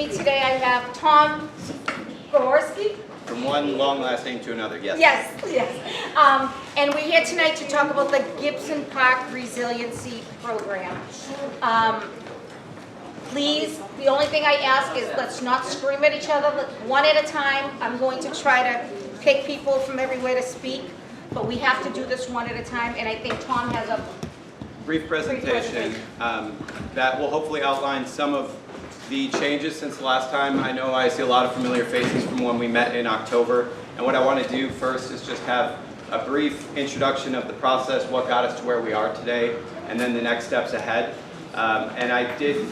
me today I have Tom Gorski. From one long last name to another, yes. Yes. And we're here tonight to talk about the Gibson Park Resiliency Program. Please, the only thing I ask is let's not scream at each other, one at a time. I'm going to try to pick people from everywhere to speak, but we have to do this one at a time, and I think Tom has a brief presentation that will hopefully outline some of the changes since the last time. I know I see a lot of familiar faces from when we met in October, and what I want to do first is just have a brief introduction of the process, what got us to where we are today, and then the next steps ahead. And I did,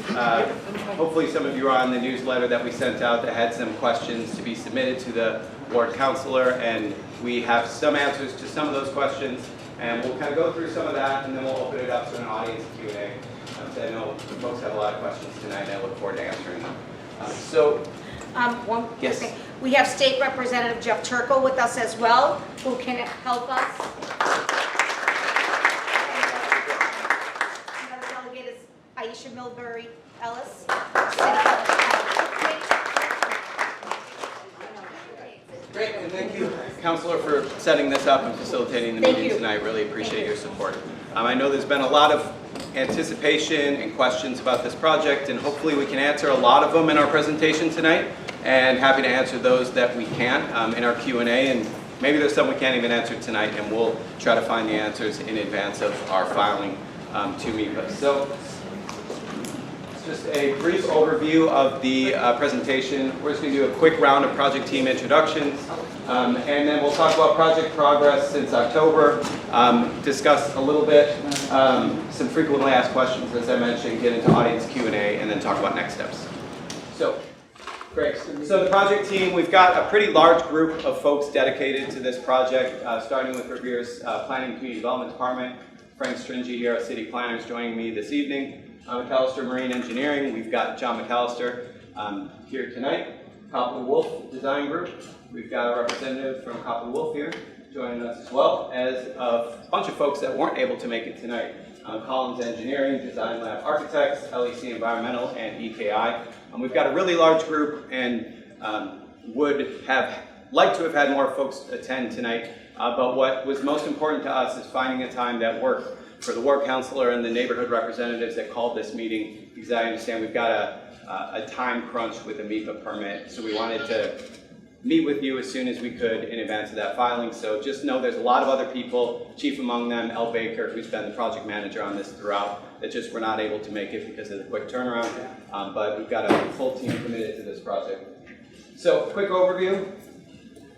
hopefully some of you are on the newsletter that we sent out that had some questions to be submitted to the ward counselor, and we have some answers to some of those questions, and we'll kind of go through some of that, and then we'll open it up to an audience Q&A. I know folks have a lot of questions tonight, and I look forward to answering them. one Yes. thing. We have State Representative Jeff Turco with us as well, who can help us. Another delegate is Aisha Milbury Ellis. Great, and thank you, Councilor, for setting this up and facilitating the meeting tonight. Really appreciate your support. I know there's been a lot of anticipation and questions about this project, and hopefully we can answer a lot of them in our presentation tonight, and happy to answer those that we can in our Q&A, and maybe there's some we can't even answer tonight, and we'll try to find the answers in advance of our filing to MEPA. So, just a brief overview of the presentation. We're just going to do a quick round of project team introductions, and then we'll talk about project progress since October, discuss a little bit some frequently asked questions, as I mentioned, get into audience Q&A, and then talk about next steps. So, great. So the project team, we've got a pretty large group of folks dedicated to this project, starting with Revere's Planning and Community Development Department. Frank Stringy here, our city planner, is joining me this evening. McAllister Marine Engineering, we've got John McAllister here tonight. Copley Wolf Design Group, we've got a representative from Copley Wolf here joining us, as well as a bunch of folks that weren't able to make it tonight. Collins Engineering, Design Lab Architects, LEC Environmental, and EKI. We've got a really large group, and would have liked to have had more folks attend tonight, but what was most important to us is finding a time that worked for the ward counselor and the neighborhood representatives that called this meeting, because I understand we've got a time crunch with a MEPA permit, so we wanted to meet with you as soon as we could in advance of that filing. So just know there's a lot of other people, chief among them, El Baker, who's been the project manager on this throughout, that just were not able to make it because of the quick turnaround, but we've got a full team committed to this project. So, quick overview.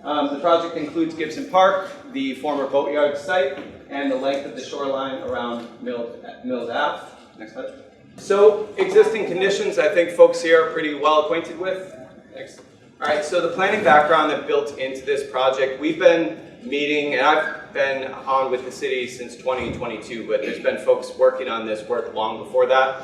The project includes Gibson Park, the former boatyard site, and the length of the shoreline around Mills Ave. Next slide. So, existing conditions, I think folks here are pretty well acquainted with. Next. All right, so the planning background that built into this project, we've been meeting, and I've been on with the city since 2022, but there's been folks working on this work long before that.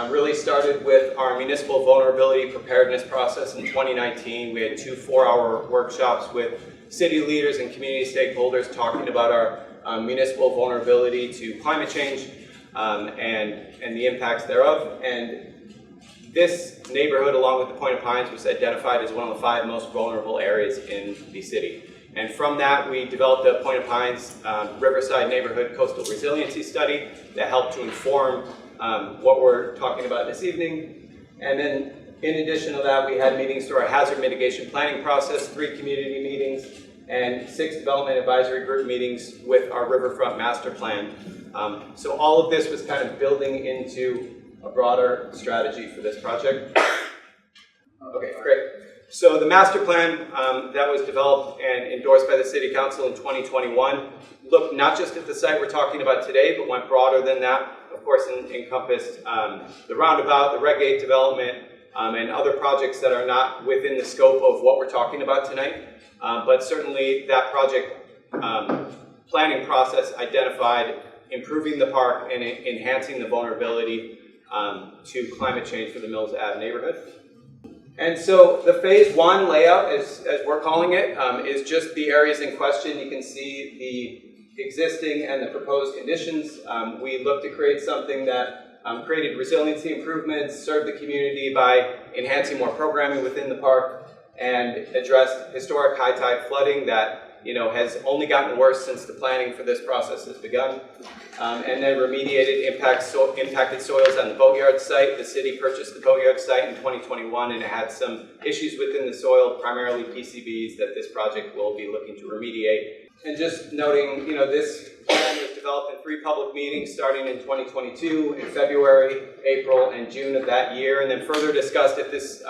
Really started with our municipal vulnerability preparedness process in 2019. We had 2 4-hour workshops with city leaders and community stakeholders talking about our municipal vulnerability to climate change and the impacts thereof. And this neighborhood, along with the Point of Pines, was identified as one of the 5 most vulnerable areas in the city. And from that, we developed a Point of Pines Riverside Neighborhood Coastal Resiliency Study that helped to inform what we're talking about this evening. And then, in addition to that, we had meetings through our hazard mitigation planning process, 3 community meetings, and 6 development advisory group meetings with our riverfront master plan. So all of this was kind of building into a broader strategy for this project. Okay, great. So the master plan that was developed and endorsed by the City Council in 2021 looked not just at the site we're talking about today, but went broader than that. Of course, encompassed the roundabout, the Reg 8 development, and other projects that are not within the scope of what we're talking about tonight. But certainly that project planning process identified improving the park and enhancing the vulnerability to climate change for the Mills Ave neighborhood. And so the phase 1 layout, as we're calling it, is just the areas in question. You can see the existing and the proposed conditions. We look to create something that created resiliency improvements, served the community by enhancing more programming within the park, and addressed historic high tide flooding that has only gotten worse since the planning for this process has begun. And then remediated impacted soils on the boatyard site. The city purchased the boatyard site in 2021, and it had some issues within the soil, primarily PCBs, that this project will be looking to remediate. And just noting, this plan was developed in 3 public meetings starting in 2022, in February, April, and June of that year, and then further discussed at this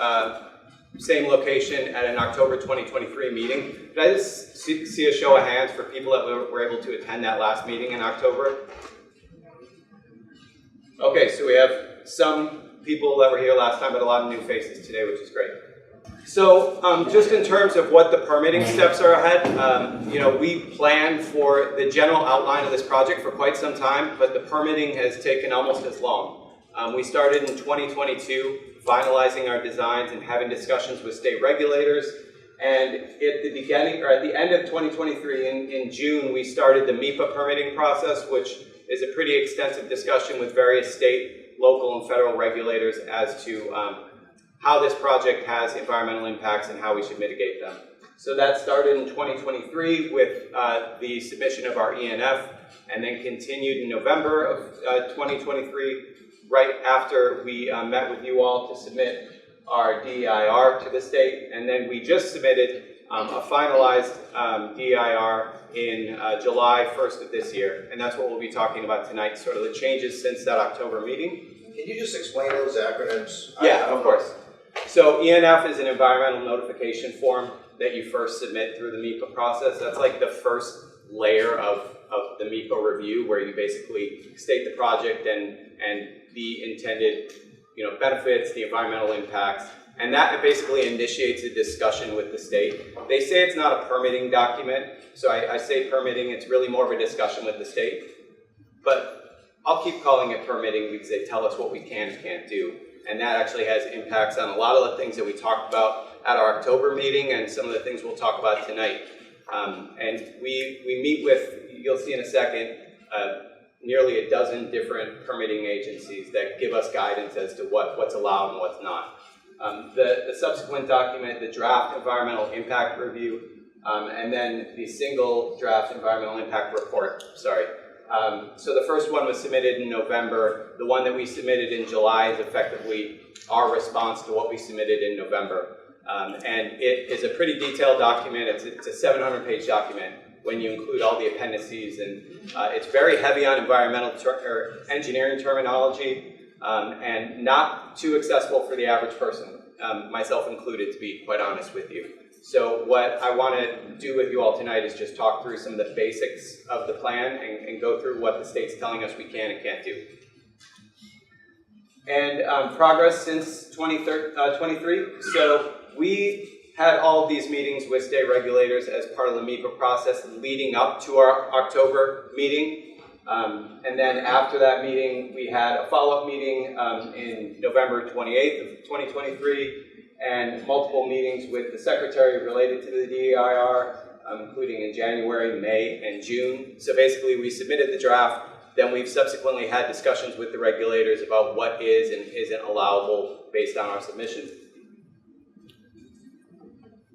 same location at an October 2023 meeting. Could I just see a show of hands for people that were able to attend that last meeting in October? Okay, so we have some people that were here last time, but a lot of new faces today, which is great. So just in terms of what the permitting steps are ahead, we planned for the general outline of this project for quite some time, but the permitting has taken almost as long. We started in 2022, finalizing our designs and having discussions with state regulators. And at the end of 2023, in June, we started the MEPA permitting process, which is a pretty extensive discussion with various state, local, and federal regulators as to how this project has environmental impacts and how we should mitigate them. So that started in 2023 with the submission of our ENF, and then continued in November of 2023, right after we met with you all to submit our DEIR to the state. And then we just submitted a finalized DEIR in July 1st of this year. And that's what we'll be talking about tonight, sort of the changes since that October meeting. Can you just explain those acronyms? Yeah, of course. So ENF is an environmental notification form that you first submit through the MEPA process. That's like the first layer of the MEPA review, where you basically state the project and the intended benefits, the environmental impacts, and that basically initiates a discussion with the state. They say it's not a permitting document, so I say permitting, it's really more of a discussion with the state. But I'll keep calling it permitting because they tell us what we can and can't do. And that actually has impacts on a lot of the things that we talked about at our October meeting and some of the things we'll talk about tonight. And we meet with, you'll see in a second, nearly a dozen different permitting agencies that give us guidance as to what's allowed and what's not. The subsequent document, the draft environmental impact review, and then the single draft environmental impact report, so the first one was submitted in November. The one that we submitted in July is effectively our response to what we submitted in November. And it is a pretty detailed document. It's a 700-page document when you include all the appendices, and it's very heavy on environmental engineering terminology, and not too accessible for the average person, myself included, to be quite honest with you. So what I want to do with you all tonight is just talk through some of the basics of the plan and go through what the state's telling us we can and can't do. And progress since 2023. So we had all of these meetings with state regulators as part of the MEPA process leading up to our October meeting. And then after that meeting, we had a follow-up meeting in November 28th of 2023, and multiple meetings with the secretary related to the DEIR, including in January, May, and June. So basically, we submitted the draft. Then we've subsequently had discussions with the regulators about what is and isn't allowable based on our submission.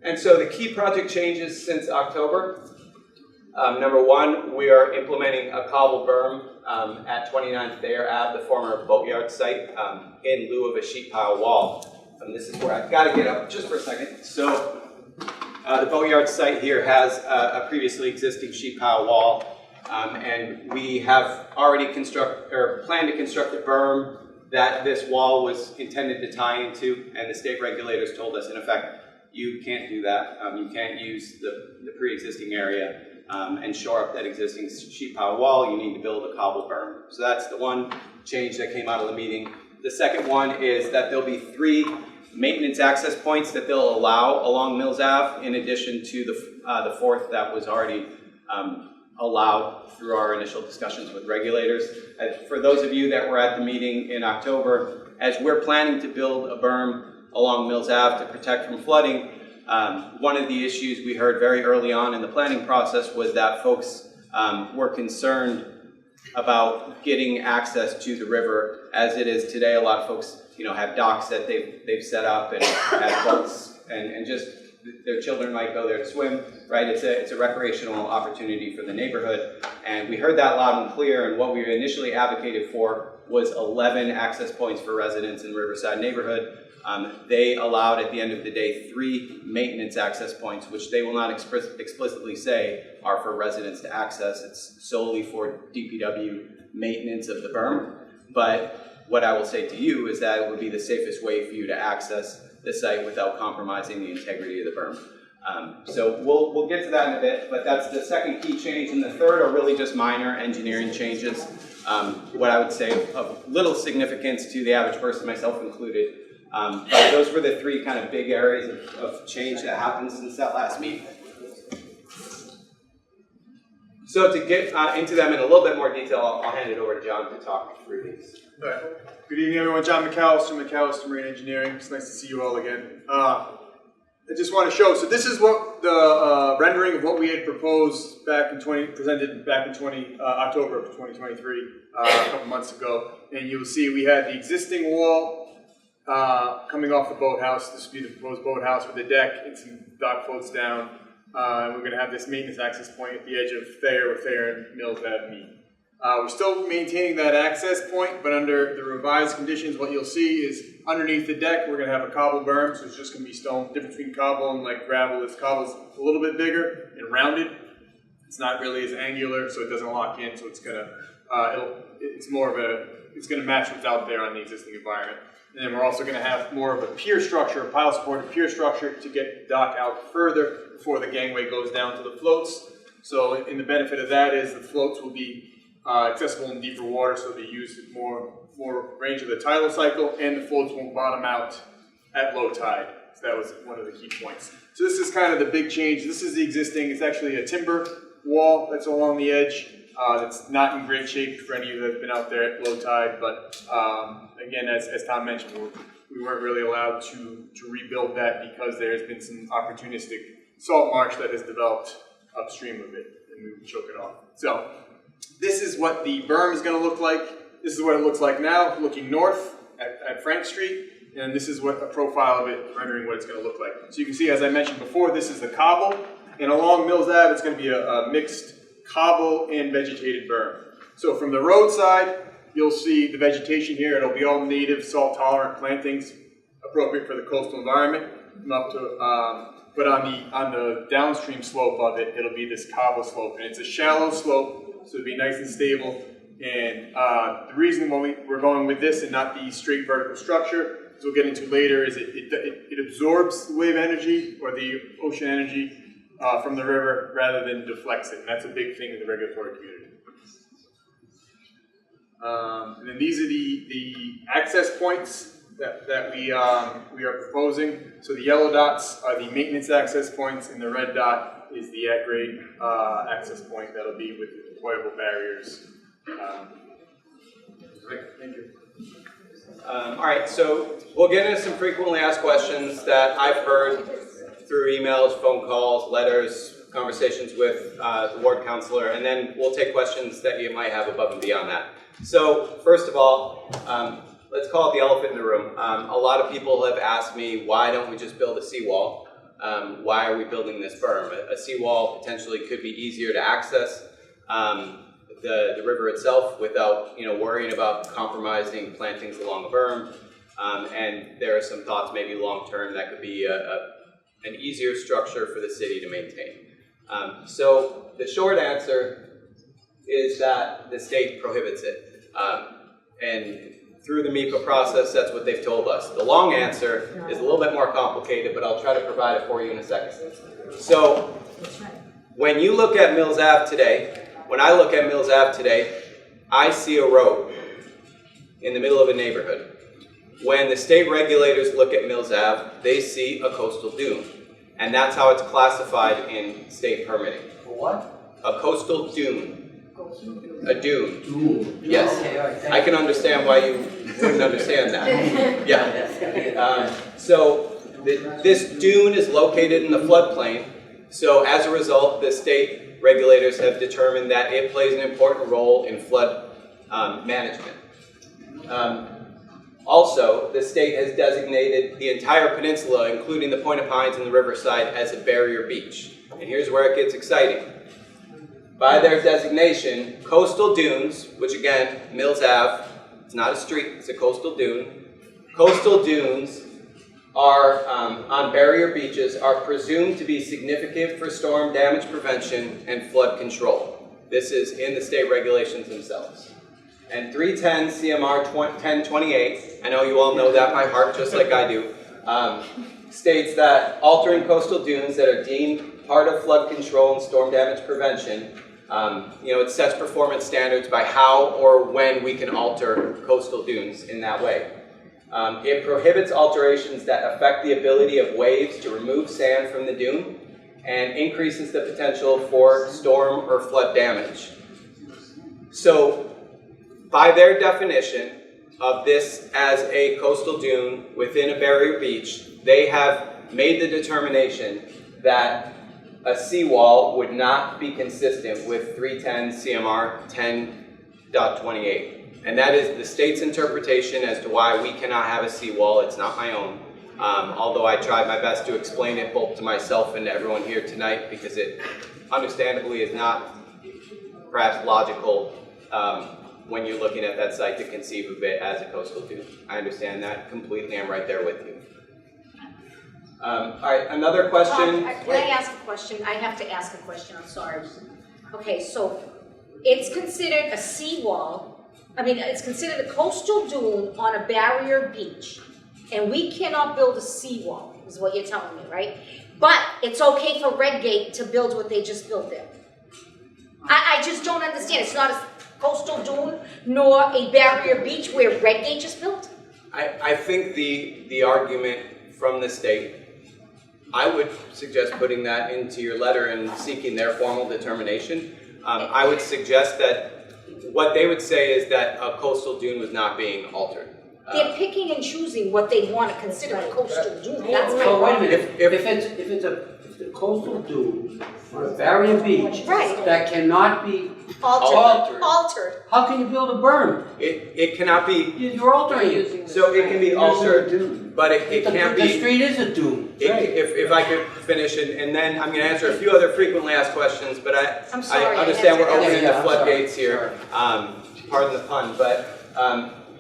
And so the key project changes since October. Number one, we are implementing a cobble berm at 29th Thayer Ave, the former boatyard site, in lieu of a sheet pile wall. And this is where I've got to get up just for a second. So the boatyard site here has a previously existing sheet pile wall, and we have already planned to construct a berm that this wall was intended to tie into, and the state regulators told us, in effect, you can't do that. You can't use the pre-existing area and shore up that existing sheet pile wall. You need to build a cobble berm. So that's the one change that came out of the meeting. The second one is that there'll be 3 maintenance access points that they'll allow along Mills Ave, in addition to the 4th that was already allowed through our initial discussions with regulators. For those of you that were at the meeting in October, as we're planning to build a berm along Mills Ave to protect from flooding, one of the issues we heard very early on in the planning process was that folks were concerned about getting access to the river as it is today. A lot of folks, have docks that they've set up and have boats and just their children might go there to swim, right? It's a recreational opportunity for the neighborhood. And we heard that loud and clear, and what we initially advocated for was 11 access points for residents in Riverside neighborhood. They allowed, at the end of the day, 3 maintenance access points, which they will not explicitly say are for residents to access. It's solely for DPW maintenance of the berm. But what I will say to you is that it would be the safest way for you to access the site without compromising the integrity of the berm. So we'll get to that in a bit, but that's the second key change. And the third are really just minor engineering changes. What I would say of little significance to the average person, myself included. But those were the 3 kind of big areas of change that happened since that last meeting. So to get into them in a little bit more detail, I'll hand it over to John to talk through these. All right. Good evening, everyone. John McAllister Marine Engineering. It's nice to see you all again. I just want to show, so this is what the rendering of what we had proposed back in presented back in October of 2023, a couple months ago. And you'll see we had the existing wall coming off the boathouse. This would be the proposed boathouse with the deck and some dock floats down. And we're going to have this maintenance access point at the edge of Thayer, where Thayer and Mills Ave meet. We're still maintaining that access point, but under the revised conditions, what you'll see is underneath the deck, we're going to have a cobble berm, so it's just going to be stone. The difference between cobble and like gravel is cobble's a little bit bigger and rounded. It's not really as angular, so it doesn't lock in. So it's going to, it's going to match what's out there on the existing environment. And then we're also going to have more of a pier structure, a pile supported pier structure to get the dock out further before the gangway goes down to the floats. So in the benefit of that is the floats will be accessible in deeper water, so they use more range of the tidal cycle, and the floats won't bottom out at low tide. So that was one of the key points. So this is kind of the big change. This is the existing, it's actually a timber wall that's along the edge. That's not in great shape for any of you that have been out there at low tide, but again, as Tom mentioned, we weren't really allowed to rebuild that because there has been some opportunistic salt marsh that has developed upstream of it, and we would choke it off. So this is what the berm is going to look like. This is what it looks like now, looking north at Frank Street, and this is what a profile of it, rendering what it's going to look like. So you can see, as I mentioned before, this is the cobble, and along Mills Ave, it's going to be a mixed cobble and vegetated berm. So from the roadside, you'll see the vegetation here. It'll be all native, salt-tolerant plantings, appropriate for the coastal environment. Up to, but on the downstream slope of it, it'll be this cobble slope, and it's a shallow slope, so it'll be nice and stable. And the reason why we're going with this and not the straight vertical structure, as we'll get into later, is it absorbs the wave energy or the ocean energy from the river rather than deflects it, and that's a big thing in the regulatory community. And then these are the access points that we are proposing. So the yellow dots are the maintenance access points, and the red dot is the at-grade access point that'll be with deployable barriers. Great, thank you. All right, so we'll get into some frequently asked questions that I've heard through emails, phone calls, letters, conversations with the ward counselor, and then we'll take questions that you might have above and beyond that. So first of all, let's call it the elephant in the room. A lot of people have asked me, why don't we just build a seawall? Why are we building this berm? A seawall potentially could be easier to access the river itself without worrying about compromising plantings along the berm. And there are some thoughts maybe long term that could be an easier structure for the city to maintain. So the short answer is that the state prohibits it. And through the MEPA process, that's what they've told us. The long answer is a little bit more complicated, but I'll try to provide it for you in a second. So when you look at Mills Ave today, when I look at Mills Ave today, I see a road in the middle of a neighborhood. When the state regulators look at Mills Ave, they see a coastal dune. And that's how it's classified in state permitting. For what? A coastal dune. A dune. Dune. Yes. Okay, all right, I can understand why you wouldn't understand that. Yeah. So this dune is located in the floodplain. So as a result, the state regulators have determined that it plays an important role in flood management. Also, the state has designated the entire peninsula, including the Point of Pines and the Riverside, as a barrier beach. And here's where it gets exciting. By their designation, coastal dunes, which again, Mills Ave, it's not a street, it's a coastal dune. Coastal dunes are, on barrier beaches, are presumed to be significant for storm damage prevention and flood control. This is in the state regulations themselves. And 310 CMR 1028, I know you all know that by heart just like I do, states that altering coastal dunes that are deemed part of flood control and storm damage prevention, it sets performance standards by how or when we can alter coastal dunes in that way. It prohibits alterations that affect the ability of waves to remove sand from the dune and increases the potential for storm or flood damage. So, by their definition of this as a coastal dune within a barrier beach, they have made the determination that a seawall would not be consistent with 310 CMR 10.28. And that is the state's interpretation as to why we cannot have a seawall. It's not my own. Although I tried my best to explain it both to myself and to everyone here tonight, because it understandably is not perhaps logical when you're looking at that site to conceive of it as a coastal dune. I understand that completely. I'm right there with you. All right, another question. Can I ask a question? I have to ask a question, I'm sorry. Okay, so it's considered a seawall, it's considered a coastal dune on a barrier beach, and we cannot build a seawall, is what you're telling me, right? But it's okay for Redgate to build what they just built there. I just don't understand. It's not a coastal dune nor a barrier beach where Redgate just built? I think the argument from the state, I would suggest putting that into your letter and seeking their formal determination. I would suggest that what they would say is that a coastal dune was not being altered. They're picking and choosing what they want to consider a coastal dune. That's my So wait a problem. minute, if it's a coastal dune on a barrier beach Right. that cannot be Altered. how can you build a berm? It cannot be, You're altering it. so it can be altered, but it can't The be. street is a dune. If I could finish, and then I'm going to answer a few other frequently asked questions, but I'm sorry, I understand we're I have to opening ask. the floodgates here, pardon the pun, but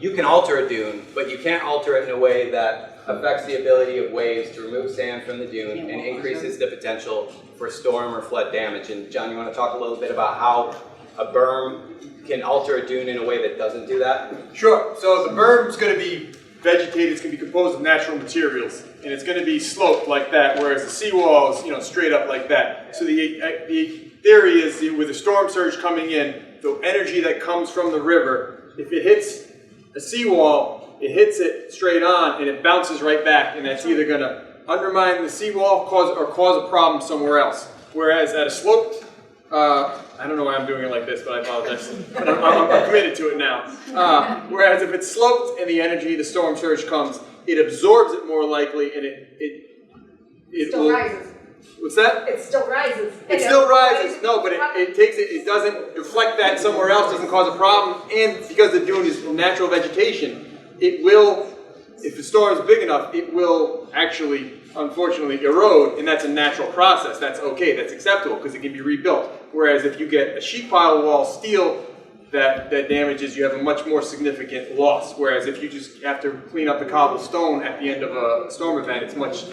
you can alter a dune, but you can't alter it in a way that affects the ability of waves to remove sand from the dune and increases the potential for storm or flood damage. And John, you want to talk a little bit about how a berm can alter a dune in a way that doesn't do that? Sure. So the berm's going to be vegetated. It's going to be composed of natural materials, and it's going to be sloped like that, whereas the seawall is, straight up like that. So the theory is with a storm surge coming in, the energy that comes from the river, if it hits a seawall, it hits it straight on, and it bounces right back, and that's either going to undermine the seawall cause a problem somewhere else. Whereas at a sloped, I don't know why I'm doing it like this, but I apologize. I'm committed to it now. Whereas if it's sloped and the energy, the storm surge comes, it absorbs it more likely, and it Still will, rises. What's that? It still rises. It still rises. No, but it takes it. It doesn't deflect that somewhere else. Doesn't cause a problem. And because the dune is natural vegetation, it will, if the storm is big enough, it will actually, unfortunately, erode, and that's a natural process. That's okay. That's acceptable because it can be rebuilt. Whereas if you get a sheet pile wall steel that damages, you have a much more significant loss. Whereas if you just have to clean up the cobblestone at the end of a storm event, it's much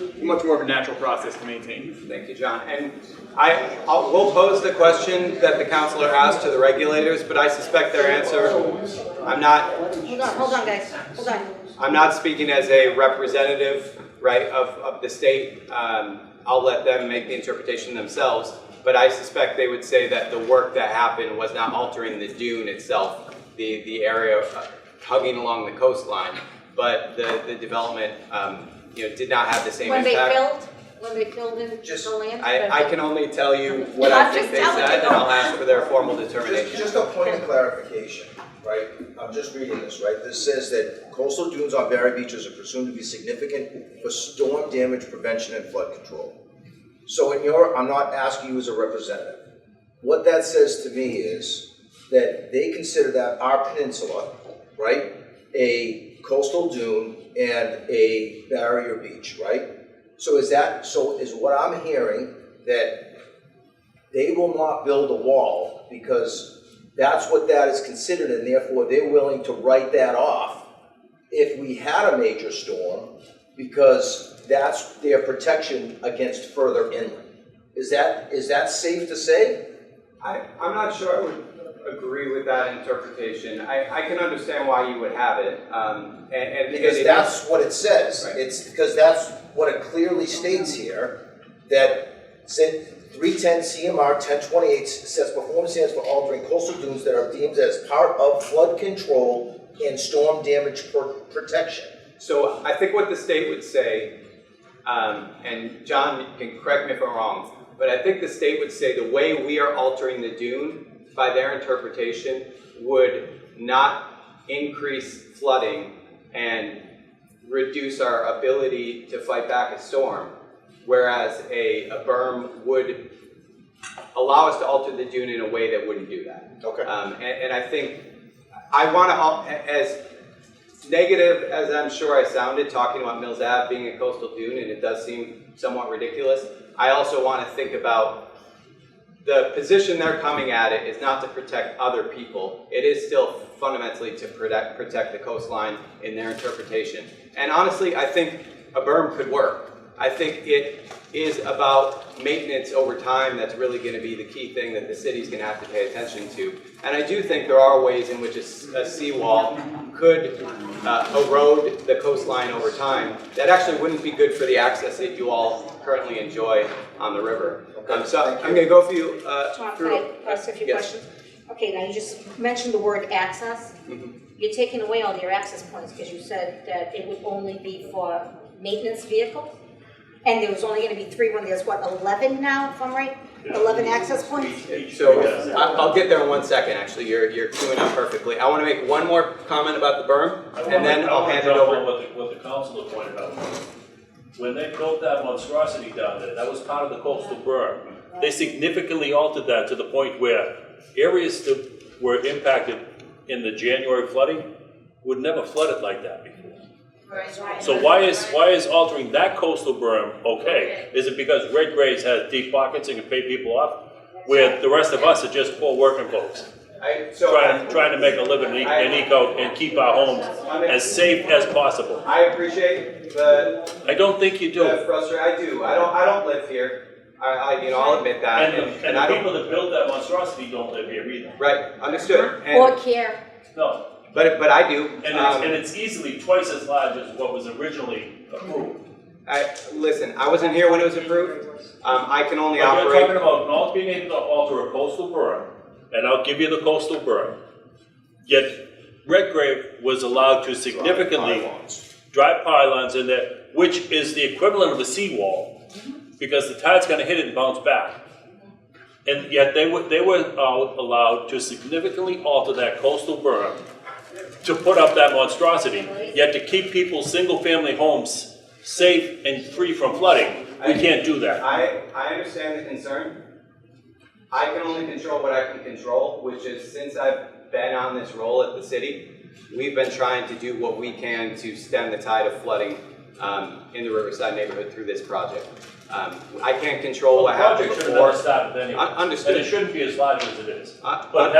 more of a natural process to maintain. Thank you, John. And we'll pose the question that the counselor asked to the regulators, but I suspect their answer, Hold on, guys. Hold on. I'm not speaking as a representative, right, of the state. I'll let them make the interpretation themselves, but I suspect they would say that the work that happened was not altering the dune itself, the area hugging along the coastline, but the development, did not have the same impact. When they filled in the land? I can only tell you what I think they said, and I'll ask for their formal determination. Just a point of clarification, right? I'm just reading this, right? This says that coastal dunes on barrier beaches are presumed to be significant for storm damage prevention and flood control. So I'm not asking you as a representative, what that says to me is that they consider that our peninsula, right, a coastal dune and a barrier beach, right? So is what I'm hearing that they will not build a wall because that's what that is considered, and therefore they're willing to write that off if we had a major storm because that's their protection against further inland. Is that safe to say? I'm not sure I would agree with that interpretation. I can understand why you would have it. And Because that's what it says. Right. It's because that's what it clearly states here, that 310 CMR 1028 sets performance standards for altering coastal dunes that are deemed as part of flood control and storm damage protection. So I think what the state would say, and John can correct me if I'm wrong, but I think the state would say the way we are altering the dune, by their interpretation, would not increase flooding and reduce our ability to fight back a storm, whereas a berm would allow us to alter the dune in a way that wouldn't do that. Okay. And I think I want to, as negative as I'm sure I sounded talking about Mills Ave being a coastal dune, and it does seem somewhat ridiculous, I also want to think about the position they're coming at it is not to protect other people. It is still fundamentally to protect the coastline in their interpretation. And honestly, I think a berm could work. I think it is about maintenance over time that's really going to be the key thing that the city's going to have to pay attention to. And I do think there are ways in which a seawall could erode the coastline over time that actually wouldn't be good for the access that you all currently enjoy on the river. So I'm going to go for you Tom, through. can I ask a few questions? Okay, now you just mentioned the word access. You're taking away all your access points because you said that it would only be for maintenance vehicles? And there was only going to be 3 when there's, what, 11 now, if I'm right? 11 access points? So I'll get there in 1 second, actually. You're queuing up perfectly. I want to make one more comment about the berm, and then I'll hand it over. What the councilor pointed out. When they built that monstrosity down there, that was part of the coastal berm. They significantly altered that to the point where areas that were impacted in the January flooding would never flooded like that before. So why is altering that coastal berm okay? Is it because Red Graves has deep pockets and can pay people off, where the rest of us are just poor working folks trying to make a living and eco and keep our homes as safe as possible? I appreciate the. I don't think you do. I do. I don't live here. I'll admit that. And the people that built that monstrosity don't live here either. Right. Understood. Or care. No. But I do. And it's easily twice as large as what was originally approved. Listen, I wasn't here when it was approved. I can only But operate. you're talking about not being able to alter a coastal berm, and I'll give you the coastal berm. Yet Redgrave was allowed to significantly drive pylons in there, which is the equivalent of a seawall, because the tide's going to hit it and bounce back. And yet they were allowed to significantly alter that coastal berm to put up that monstrosity, yet to keep people's single-family homes safe and free from flooding. We can't do that. I understand the concern. I can only control what I can control, which is since I've been on this role at the city, we've been trying to do what we can to stem the tide of flooding in the Riverside neighborhood through this project. I can't control what happened The project should have before. never started anyway. Understood. And it shouldn't be as large as it is. But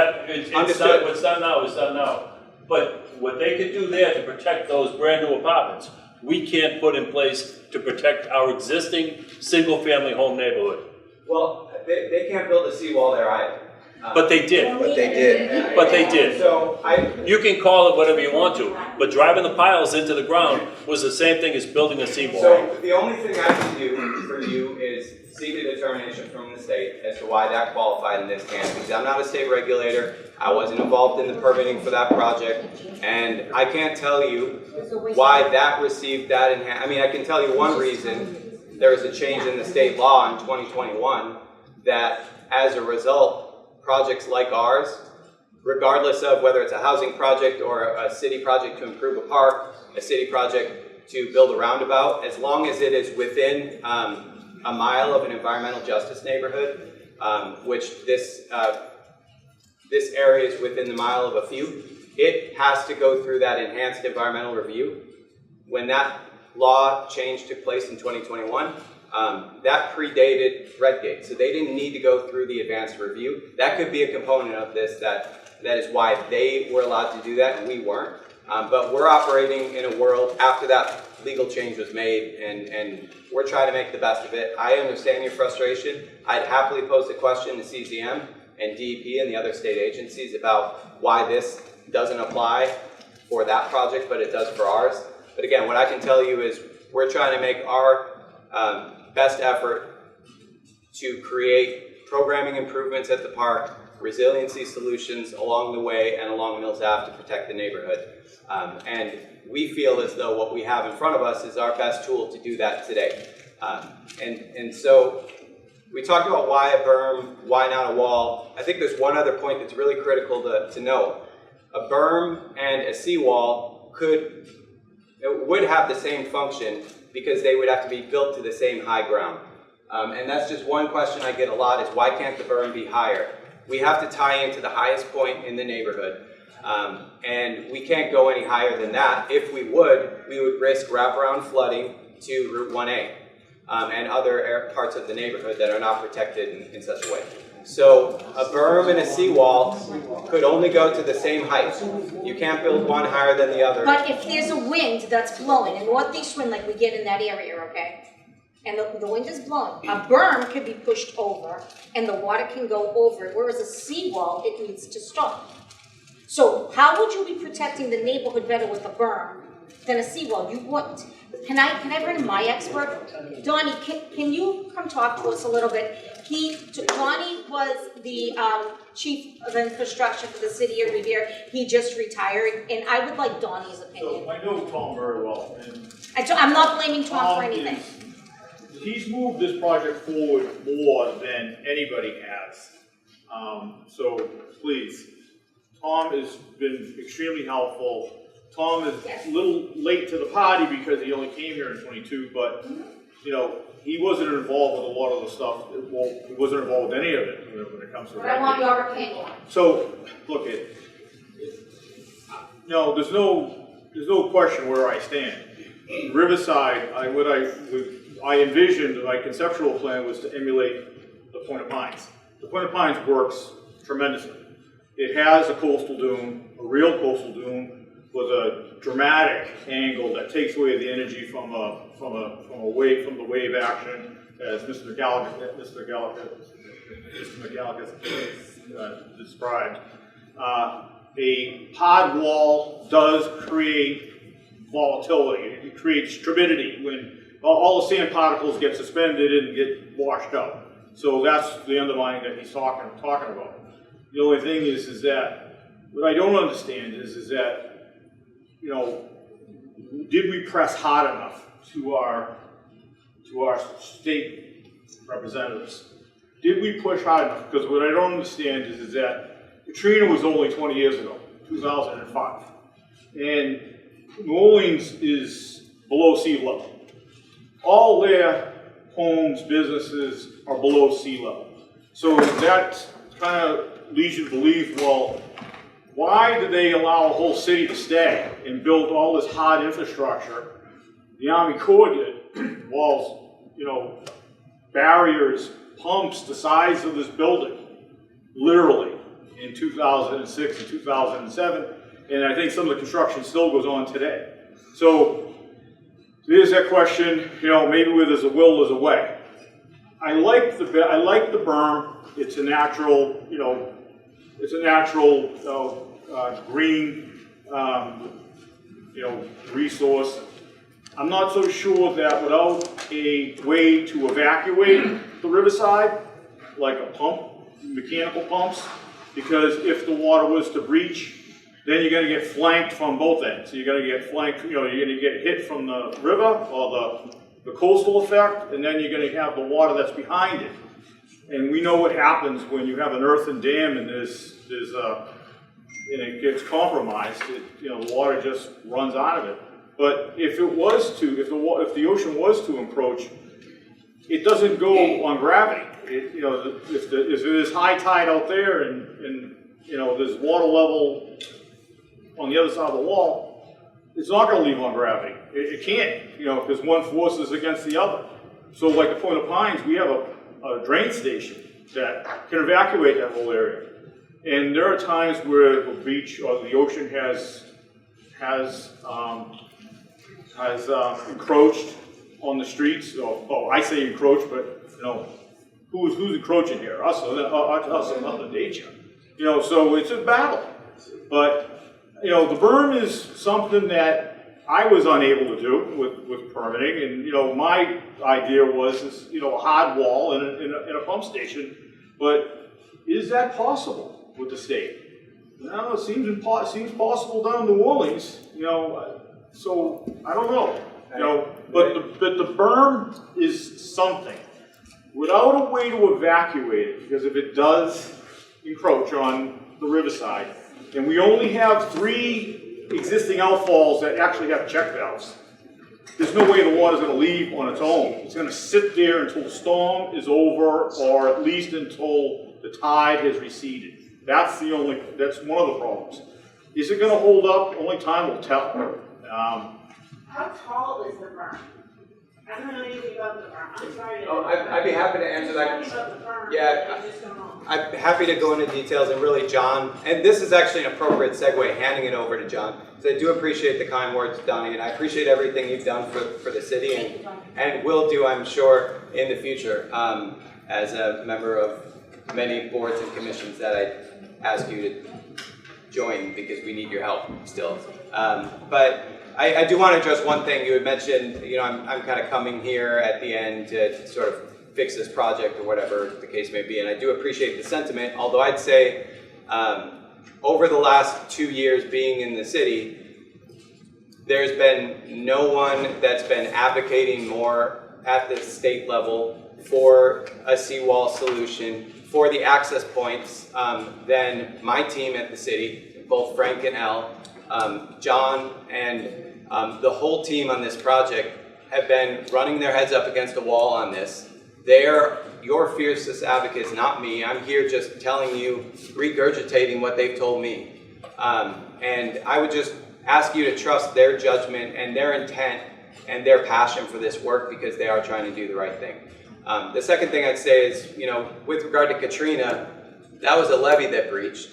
Understood. What's done now is done now. But what they could do there to protect those brand new apartments, we can't put in place to protect our existing single-family home neighborhood. Well, they can't build a seawall there either. But they did. But they did. But they did. So You can call it whatever you want to, but driving the piles into the ground was the same thing as building a seawall. So the only thing I can do for you is seek a determination from the state as to why that qualified in this case. Because I'm not a state regulator, I wasn't involved in the permitting for that project, and I can't tell you why that received that I mean, I can tell you one reason. There was a change in the state law in 2021 that, as a result, projects like ours, regardless of whether it's a housing project or a city project to improve a park, a city project to build a roundabout, as long as it is within a mile of an environmental justice neighborhood, which this area is within the mile of a few, it has to go through that enhanced environmental review. When that law change took place in 2021, that predated Redgate, so they didn't need to go through the advanced review. That could be a component of this that is why they were allowed to do that and we weren't. But we're operating in a world after that legal change was made, and we're trying to make the best of it. I understand your frustration. I'd happily pose a question to CZM and DEP and the other state agencies about why this doesn't apply for that project, but it does for ours. But again, what I can tell you is we're trying to make our best effort to create programming improvements at the park, resiliency solutions along the way and along Mills Ave to protect the neighborhood. And we feel as though what we have in front of us is our best tool to do that today. And so we talked about why a berm, why not a wall. I think there's one other point that's really critical to know. A berm and a seawall would have the same function because they would have to be built to the same high ground. And that's just one question I get a lot is why can't the berm be higher? We have to tie into the highest point in the neighborhood. And we can't go any higher than that. If we would risk wraparound flooding to Route 1A and other parts of the neighborhood that are not protected in such a way. So a berm and a seawall could only go to the same height. You can't build one higher than the other. But if there's a wind that's blowing, a northeast wind like we get in that area, okay? And the wind is blowing, a berm could be pushed over and the water can go over it, whereas a seawall, it needs to stop. So how would you be protecting the neighborhood better with a berm than a seawall? You wouldn't. Can I bring my expert? Donnie, can you come talk to us a little bit? Donnie was the chief of infrastructure for the city of Revere. He just retired, and I would like Donnie's opinion. So I know Tom very well, and I'm not blaming Tom for anything. He's moved this project forward more than anybody has. So please, Tom has been extremely helpful. Tom is a little late to the party because he only came here in 22, but you know, he wasn't involved with a lot of the stuff. Well, he wasn't involved with any of it when it comes to. But I want your opinion. So look, no, there's no question where I stand. Riverside, I envisioned, my conceptual plan was to emulate the Point of Pines. The Point of Pines works tremendously. It has a coastal dune, a real coastal dune, with a dramatic angle that takes away the energy from the wave action, as Mr. McGalligan described. A pod wall does create volatility. It creates turbidity when all the sand particles get suspended and get washed out. So that's the undermining that he's talking about. The only thing is that what I don't understand is that, you know, did we press hard enough to our state representatives? Did we push hard enough? Because what I don't understand is that Katrina was only 20 years ago, 2005. And New Orleans is below sea level. All their homes, businesses are below sea level. So that kind of leads you to believe, well, why did they allow a whole city to stay and build all this hard infrastructure? The Army Corps did, walls, you know, barriers, pumps the size of this building, literally, in 2006 and 2007. And I think some of the construction still goes on today. So there's that question, you know, maybe where there's a will, there's a way. I like the berm. It's a natural, you know, green, you know, resource. I'm not so sure that without a way to evacuate the riverside, like a pump, mechanical pumps, because if the water was to breach, then you're going to get flanked from both ends. So you're going to get flanked, you know, you're going to get hit from the river or the coastal effect, and then you're going to have the water that's behind it. And we know what happens when you have an earthen dam and and it gets compromised. You know, the water just runs out of it. But if the ocean was to encroach, it doesn't go on gravity. if there's high tide out there and there's water level on the other side of the wall, it's not going to leave on gravity. It can't, because one force is against the other. So like the Point of Pines, we have a drain station that can evacuate that whole area. And there are times where the beach or the ocean has encroached on the streets. I say encroached, but who's encroaching here? Us or Mother Nature. So it's a battle. But the berm is something that I was unable to do with permitting, and my idea was a hard wall and a pump station. But is that possible with the state? No, it seems possible down in New Orleans. So I don't know. But the berm is something. Without a way to evacuate it, because if it does encroach on the riverside, and we only have 3 existing outfalls that actually have check valves, there's no way the water's going to leave on its own. It's going to sit there until the storm is over, or at least until the tide has receded. That's one of the problems. Is it going to hold up? Only time will tell. How tall is the berm? I don't know anything about the berm. I'm sorry. I'd be happy to answer that. Tell me about the berm. Yeah, I just don't know. I'm happy to go into details, and really John, and this is actually an appropriate segue, handing it over to John, because I do appreciate the kind words, Donnie, and I appreciate everything you've done for the city, and will do, I'm sure, in the future, as a member of many boards and commissions that I ask you to join, because we need your help still. But I do want to address one thing. You had mentioned, I'm kind of coming here at the end to sort of fix this project or whatever the case may be, and I do appreciate the sentiment, although I'd say over the last 2 years being in the city, there's been no one that's been advocating more at the state level for a seawall solution, for the access points, than my team at the city, both Frank and Al. John and the whole team on this project have been running their heads up against a wall on this. They are your fiercest advocates, not me. I'm here just telling you, regurgitating what they've told me. And I would just ask you to trust their judgment and their intent and their passion for this work, because they are trying to do the right thing. The second thing I'd say is, with regard to Katrina, that was a levee that breached.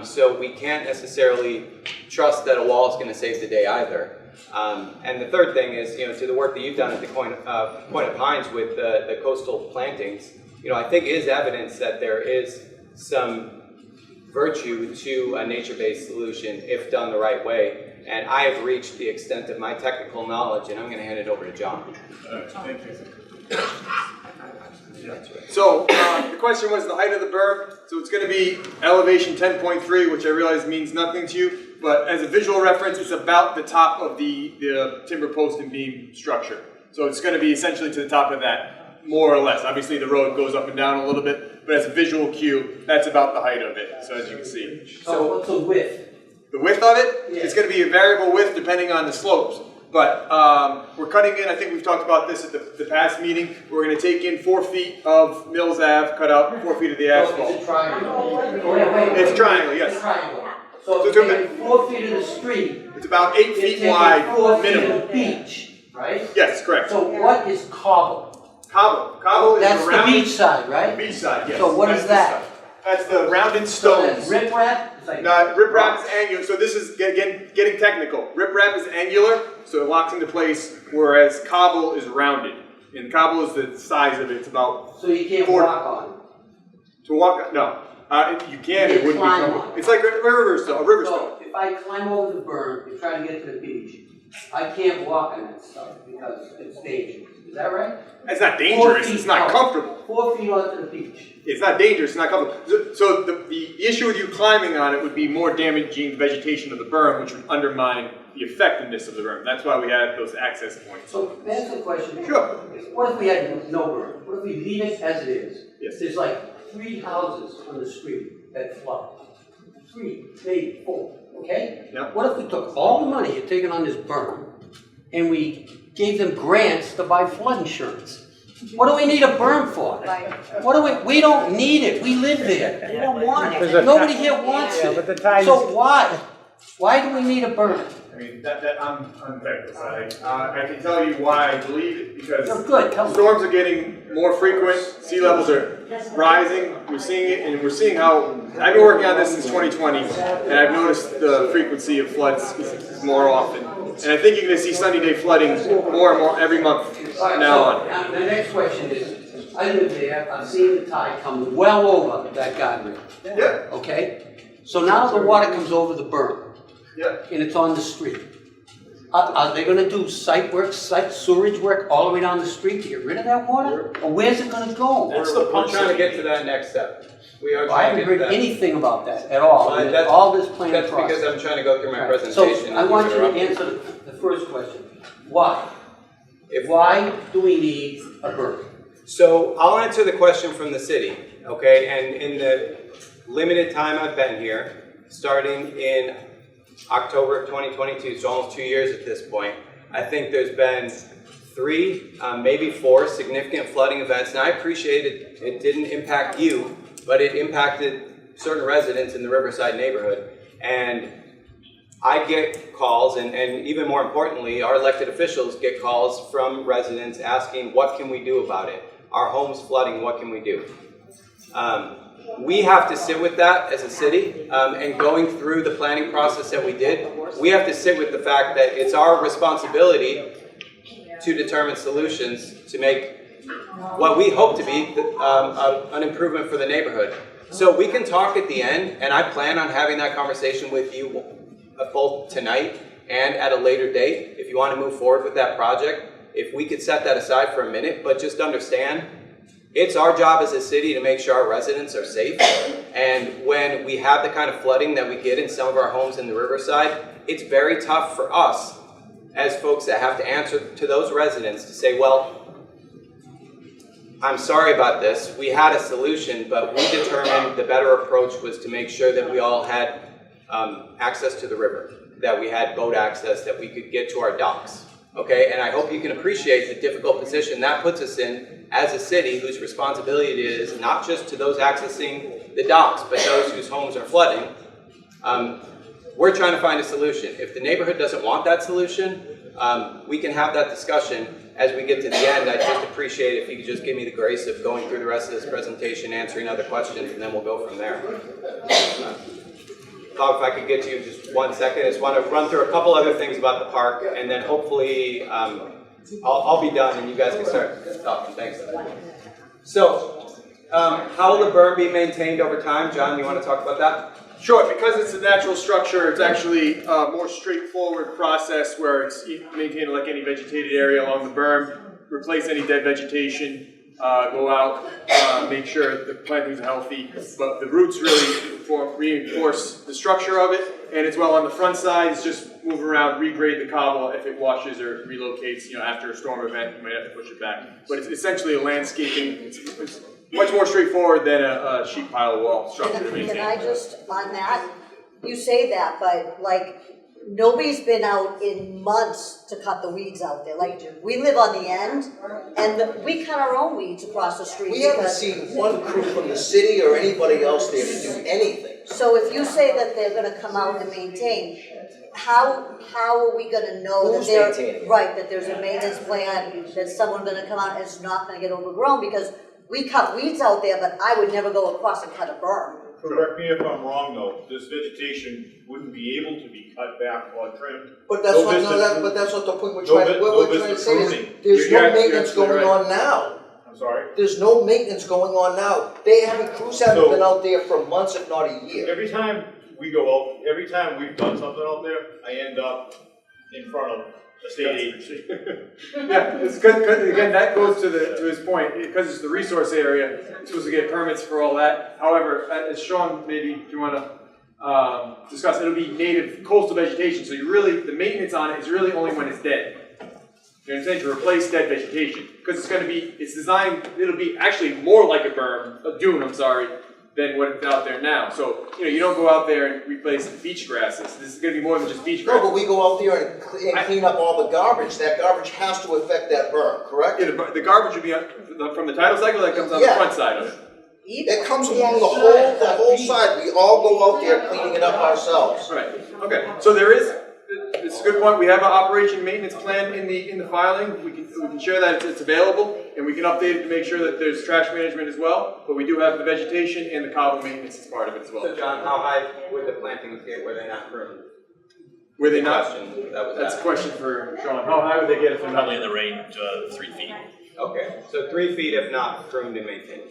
So we can't necessarily trust that a wall is going to save the day either. And the third thing is, to the work that you've done at the Point of Pines with the coastal plantings, I think is evidence that there is some virtue to a nature-based solution if done the right way. And I have reached the extent of my technical knowledge, and I'm going to hand it over to John. Thank you. So the question was the height of the berm. So it's going to be elevation 10.3, which I realize means nothing to you, but as a visual reference, it's about the top of the timber post and beam structure. So it's going to be essentially to the top of that, more or less. Obviously the road goes up and down a little bit, but as a visual cue, that's about the height of it, so as you can see. So what's the width? The width of it, Yeah. It's going to be a variable width depending on the slopes. But we're cutting in, I think we've talked about this at the past meeting, we're going to take in 4 feet of Mills Ave, cut out 4 feet of the So asphalt. it's a triangle. It's a triangle, yes. It's a triangle. So So if you take 4 feet of the street, It's about 8 you're feet taking wide 4 feet of minimum. the beach, right? Yes, correct. So what is cobble? Cobble is That's the rounded- beach side, right? Beach side, yes. So what is That's the that? stuff. That's the rounded So that's stones. riprap? It's like Riprap rocks. is angular, so this is getting technical. Riprap is angular, so it locks into place, whereas cobble is rounded. And cobble is the size of it, it's about, So you can't 4 walk on to walk, no. You can, it wouldn't be climb comfortable. on it. It's like a river stone, a river it. stone. So if I climb over the berm and try to get to the beach, I can't walk on that stuff because it's dangerous. Is that right? It's not 4 dangerous, feet it's not out. comfortable. 4 feet onto the beach. It's not dangerous, it's not comfortable. So the issue with you climbing on it would be more damaging vegetation of the berm, which would undermine the effectiveness of the berm. That's why we have those access points. So that's the question. Sure. What if we had no berm? What if we leave it as it is? Yes. There's like 3 houses on the street that flood. 3, maybe 4, okay? Yeah. What if we took all the money you're taking on this berm and we gave them grants to buy flood insurance? What do we need a berm for? We don't need it, we live there. We don't want it. Nobody here wants it. So why? Why do we need a berm? I mean, I'm unthankful. I can tell you why I believe it, because Oh, good, tell me. storms are getting more frequent, sea levels are rising, we're seeing it, and we're seeing how, I've been working on this since 2020, and I've noticed the frequency of floods is more often. And I think you're gonna see sunny day flooding more and more every month All right, now so, on. the next question is, I live there, I've seen the tide come well over that guardrail, Yeah, okay? So now the water comes over the berm, yeah. and it's on the street. Are they gonna do site work, sewage work all the way down the street to get rid of that water? Or where's it gonna go? We're trying to get to that next step. We are I trying haven't to get heard to that. anything about that at all, Well, in that's- all this planning That's because process. I'm trying to go through my Right. presentation. So I and want you to interrupt. answer the first question. Why? Why do we need a berm? So I'll answer the question from the city, okay? And in the limited time I've been here, starting in October of 2022, so almost 2 years at this point, I think there's been 3, maybe 4 significant flooding events. And I appreciate it didn't impact you, but it impacted certain residents in the Riverside neighborhood. And I get calls, and even more importantly, our elected officials get calls from residents asking, what can we do about it? Our home's flooding, what can we do? We have to sit with that as a city, and going through the planning process that we did, we have to sit with the fact that it's our responsibility to determine solutions to make what we hope to be an improvement for the neighborhood. So we can talk at the end, and I plan on having that conversation with you both tonight and at a later date. If you want to move forward with that project, if we could set that aside for a minute, but just understand, it's our job as a city to make sure our residents are safe. And when we have the kind of flooding that we get in some of our homes in the Riverside, it's very tough for us as folks that have to answer to those residents to say, well, I'm sorry about this. We had a solution, but we determined the better approach was to make sure that we all had access to the river, that we had boat access, that we could get to our docks. Okay, and I hope you can appreciate the difficult position that puts us in as a city whose responsibility it is not just to those accessing the docks, but those whose homes are flooding. We're trying to find a solution. If the neighborhood doesn't want that solution, we can have that discussion as we get to the end. I'd just appreciate it if you could just give me the grace of going through the rest of this presentation, answering other questions, and then we'll go from there. Bob, if I could get to you just 1 second, I just want to run through a couple other things about the park, and then hopefully I'll be done and you guys can start talking. Thanks. So, how will the berm be maintained over time? John, you want to talk about that? Sure, because it's a natural structure, it's actually a more straightforward process where it's maintained like any vegetated area along the berm, replace any dead vegetation, go out, make sure the plantings are healthy, but the roots really reinforce the structure of it, and as well on the front side, it's just move around, regrade the cobble. If it washes or relocates, after a storm event, you might have to push it back. But it's essentially a landscaping, it's much more straightforward than a sheet pile wall structure to maintain. Can I just, on that, you say that, but like, nobody's been out in months to cut the weeds out there. Like, we live on the end, and we cut our own weeds across the street. We haven't because- seen one crew from the city or anybody else there to do anything. So if you say that they're gonna come out and maintain, how are we gonna know that Who's they're, maintaining? right, that there's a maintenance plan, that someone gonna come out and it's not gonna get overgrown? Because we cut weeds out there, but I would never go across and cut a berm. Correct me if I'm wrong though, this vegetation wouldn't be able to be cut back or trimmed. But that's not the point we're trying to, what we're trying to say is, there's no maintenance going on now. I'm sorry? There's no maintenance going on now. Crews haven't been out there for months, if not a year. Every time we go out, every time we've done something out there, I end up in front of a state agency. Yeah, it's good, again, that goes to his point, because it's the resource area, you're supposed to get permits for all that. However, as Sean, maybe if you want to discuss, it'll be native coastal vegetation, so the maintenance on it is really only when it's dead. You understand? To replace dead vegetation, because it's designed, it'll be actually more like a berm, a dune, than what it's out there now. So, you don't go out there and replace the beach grasses. This is gonna be more than just beach No, grasses. but we go out there and clean up all the garbage. That garbage has to affect that berm, correct? Yeah, the garbage would be from the tidal cycle that comes on the Yeah. front side of it. It comes along the whole side. We all go out there cleaning it up ourselves. Right, okay, so there is, it's a good point, we have an operation maintenance plan in the filing, we can share that it's available, and we can update it to make sure that there's trash management as well, but we do have the vegetation and the cobble maintenance as part of it as well. So John, how high would the plantings get where they not pruned? Were they not? Question, that was That's a asked. question for Sean, how high would they get if they're not? Probably in the range of 3 feet. Okay, so 3 feet if not pruned and maintained.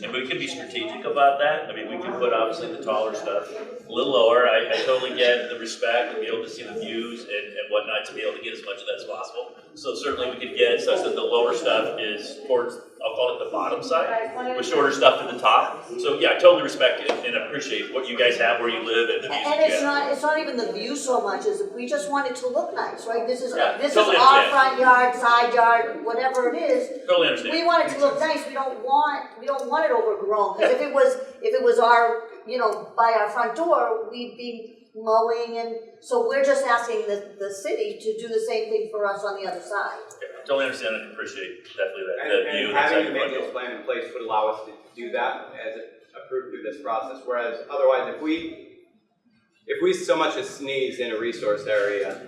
And we can be strategic about that. I mean, we can put obviously the taller stuff a little lower. I totally get the respect and be able to see the views and whatnot to be able to get as much of that as possible. So certainly we could get it such that the lower stuff is towards, I'll call it the bottom side, with shorter stuff to the top. So yeah, I totally respect it and appreciate what you guys have where you live and the views And that it's you have. it's not even the view so much as we just want it to look nice, right? This is totally our understand. front yard, side yard, whatever it is. Totally understand. We want it to look nice. We don't want it overgrown. Because if it was our, by our front door, we'd be mowing, and so we're just asking the city to do the same thing for us on the other side. Yeah, totally understand and appreciate definitely that view. And having the maintenance plan in place would allow us to do that as it approved through this process. Whereas otherwise, if we so much as sneeze in a resource area,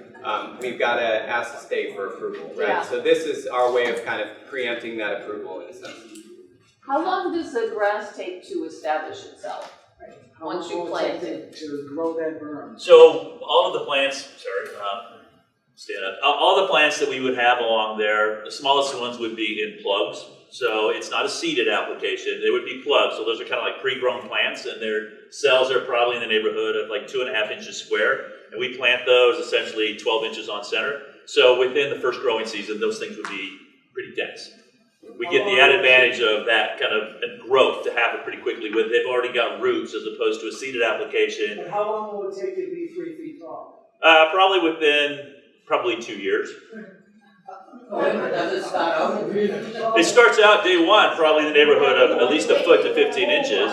we've got to ask the state for approval, right? Yeah. So this is our way of kind of preempting that approval in a sense. How long does the grass take to establish itself? Once you plant it? To grow that berm. So all of the plants, stand up. All the plants that we would have along there, the smallest ones would be in plugs. So it's not a seeded application, they would be plugs. So those are kind of like pre-grown plants, and their cells are probably in the neighborhood of like 2.5 inches square. And we plant those essentially 12 inches on center. So within the first growing season, those things would be pretty dense. We get the added advantage of that kind of growth to happen pretty quickly with they've already got roots as opposed to a seeded application. And how long will it take to be 3 feet tall? Probably within 2 years. Does it start out? It starts out day one, probably in the neighborhood of at least 1 foot to 15 inches.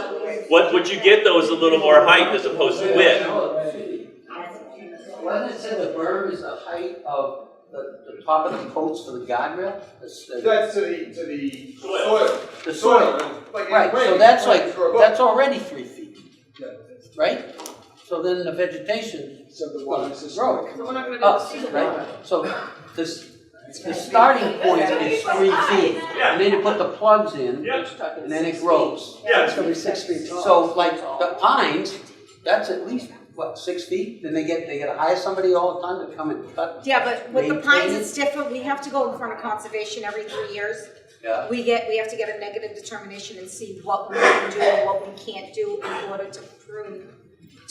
What you get though is a little more height as opposed to width. Wasn't it said the berm is the height of the top of the post for the guardrail? That's to the soil. The soil. Right, so that's already 3 feet, right? So then the vegetation So the water system. grow So we're not gonna do up, the seed right? So the starting point is 3 feet, and then you put the plugs in, and then it grows. It's gonna be 6 feet tall. So like the pines, that's at least, 6 feet? Then they get to hire somebody all the time to come and cut. Yeah, but with the maintain pines, it? it's different. We have to go in front of conservation every 3 years. Yeah. We have to get a negative determination and see what we can do and what we can't do in order to prune.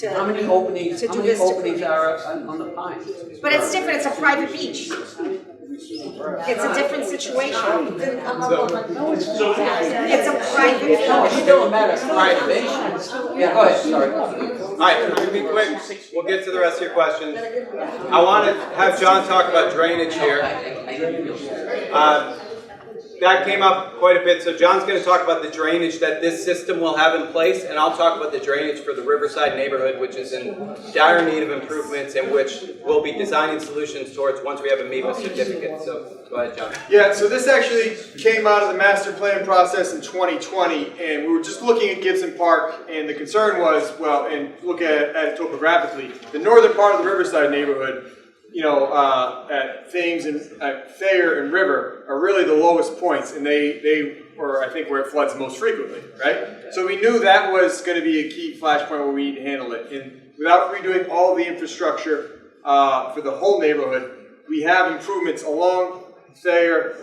How many openings, to how do many this to openings prune. are on the pines? But it's different. It's a private beach. It's a different situation. It's a private. No, it's still a matter of conservation. Yeah, go ahead, sorry. All right, we'll be quick. We'll get to the rest of your questions. I want to have John talk about drainage here. That came up quite a bit, so John's going to talk about the drainage that this system will have in place, and I'll talk about the drainage for the Riverside neighborhood, which is in dire need of improvements and which we'll be designing solutions towards once we have a MEPA certificate. So go ahead, John. Yeah, so this actually came out of the master plan process in 2020, and we were just looking at Gibson Park, and the concern was, well, and look at it topographically, the northern part of the Riverside neighborhood, at Thames and at Thayer and River are really the lowest points, and they are, I think, where it floods most frequently, right? So we knew that was going to be a key flashpoint where we need to handle it. And without redoing all the infrastructure for the whole neighborhood, we have improvements along Thayer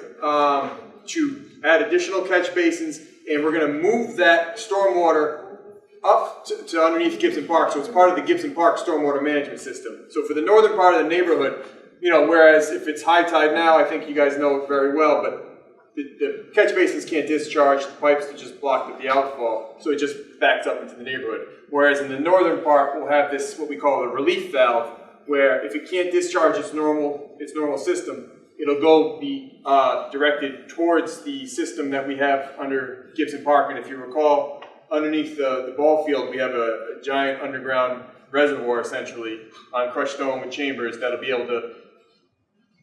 to add additional catch basins, and we're going to move that stormwater up to underneath Gibson Park, so it's part of the Gibson Park stormwater management system. So for the northern part of the neighborhood, whereas if it's high tide now, I think you guys know it very well, but the catch basins can't discharge, the pipes are just blocked at the outfall, so it just backs up into the neighborhood. Whereas in the northern part, we'll have this, what we call the relief valve, where if it can't discharge its normal system, it'll be directed towards the system that we have under Gibson Park. And if you recall, underneath the ball field, we have a giant underground reservoir essentially on crushed stone with chambers that'll be able to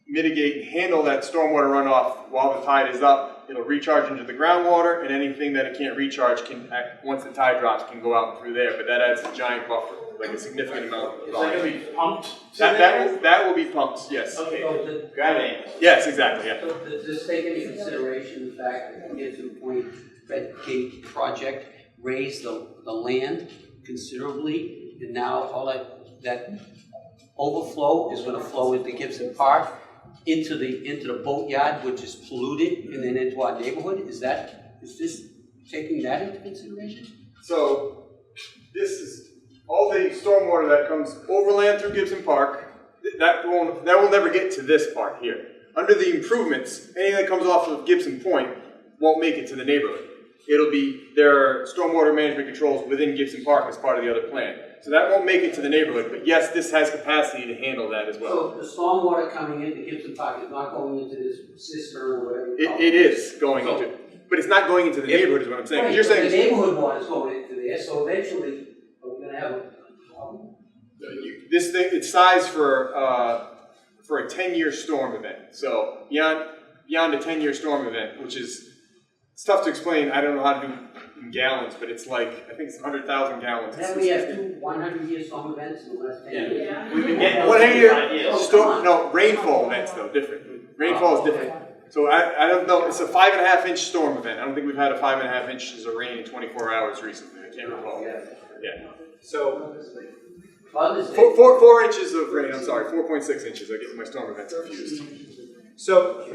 mitigate and handle that stormwater runoff while the tide is up. It'll recharge into the groundwater, and anything that it can't recharge can, once the tide drops, can go out through there. But that adds a giant buffer, like a significant amount of Is that gonna volume. be pumped? That will be pumped, yes. Okay, so Gravity. Yes, exactly, yeah. does this take into consideration the fact that Gibson Point Red Gate project raised the land considerably, and now all that overflow is gonna flow into Gibson Park, into the boatyard, which is polluted, and then into our neighborhood? Is this taking that into consideration? So this is all the stormwater that comes overland through Gibson Park. That will never get to this part here. Under the improvements, anything that comes off of Gibson Point won't make it to the neighborhood. There are stormwater management controls within Gibson Park as part of the other plan. So that won't make it to the neighborhood, but yes, this has capacity to handle that as well. So the stormwater coming into Gibson Park is not going into this cistern or whatever you call It is going into, but it's not going into the neighborhood is what I'm saying. 'Cause you're Right, saying the neighborhood water is going into there, so eventually, are we gonna have a problem? this thing, it's sized for a 10-year storm event. So beyond a 10-year storm event, which is, it's tough to explain. I don't know how to do in gallons, but it's like, I think it's 100,000 gallons. Have we had 2 100-year storm events in the last 10 years? Yeah. We've been getting 100-year storm, no, rainfall events though, different. Rainfall is different. So I don't know, it's a 5.5-inch storm event. I don't think we've had a 5.5 inches of rain in 24 hours recently. I can't recall. Yeah. So, Father's Day. 4 inches of rain, I'm sorry, 4.6 inches. I get my storm events confused. So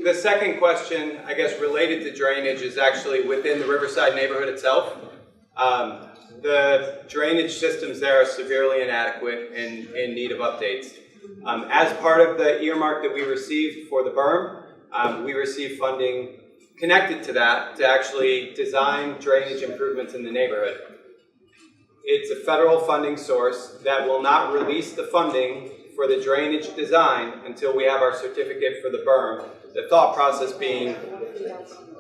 the second question, I guess, related to drainage is actually within the Riverside neighborhood itself. The drainage systems there are severely inadequate and in need of updates. As part of the earmark that we received for the berm, we received funding connected to that to actually design drainage improvements in the neighborhood. It's a federal funding source that will not release the funding for the drainage design until we have our certificate for the berm. The thought process being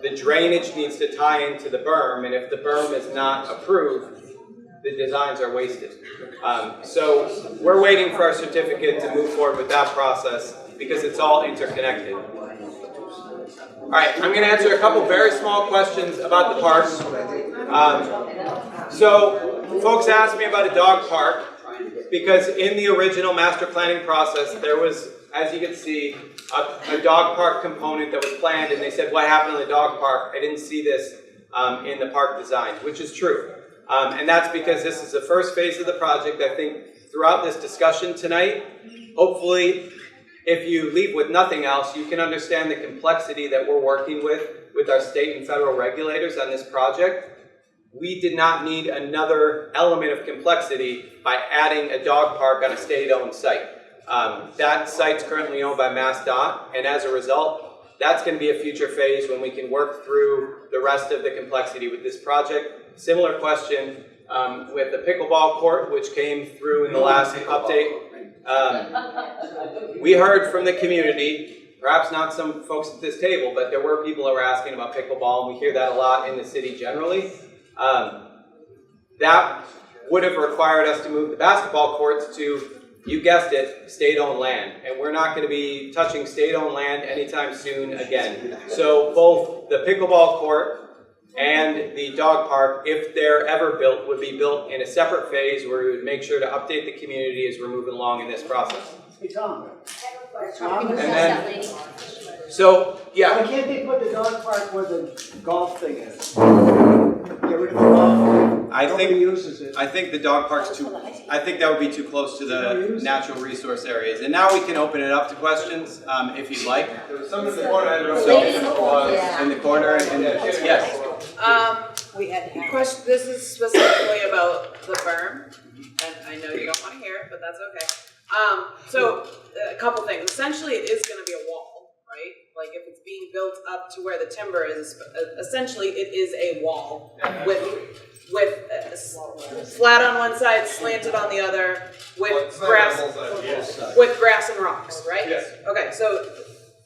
the drainage needs to tie into the berm, and if the berm is not approved, the designs are wasted. So we're waiting for our certificate to move forward with that process because it's all interconnected. All right, I'm going to answer a couple very small questions about the park. So folks asked me about a dog park because in the original master planning process, there was, as you can see, a dog park component that was planned, and they said, what happened to the dog park? I didn't see this in the park design, which is true. And that's because this is the first phase of the project. I think throughout this discussion tonight, hopefully, if you leave with nothing else, you can understand the complexity that we're working with our state and federal regulators on this project. We did not need another element of complexity by adding a dog park on a state-owned site. That site's currently owned by MassDOT, and as a result, that's going to be a future phase when we can work through the rest of the complexity with this project. Similar question with the pickleball court, which came through in the last update. We heard from the community, perhaps not some folks at this table, but there were people who were asking about pickleball, and we hear that a lot in the city generally. That would have required us to move the basketball courts to, you guessed it, state-owned land. And we're not going to be touching state-owned land anytime soon again. So both the pickleball court and the dog park, if they're ever built, would be built in a separate phase where we would make sure to update the community as we're moving along in this process. Hey, Tom. And then, so, yeah. Why can't they put the dog park where the golf thing is? Get rid of the golf. Nobody uses it. I think the dog park's I think that would be too close to the natural resource areas. And now we can open it up to questions, if you'd like. There was some in the corner, I don't know. So, in the corner, and yes. Question, this is specifically about the berm, and I know you don't want to hear it, but that's okay. So a couple things. Essentially, it is going to be a wall, right? Like if it's being built up to where the timber is, essentially it is a wall with flat on one side, slanted on the other, with grass and rocks, right? Yes. Okay, so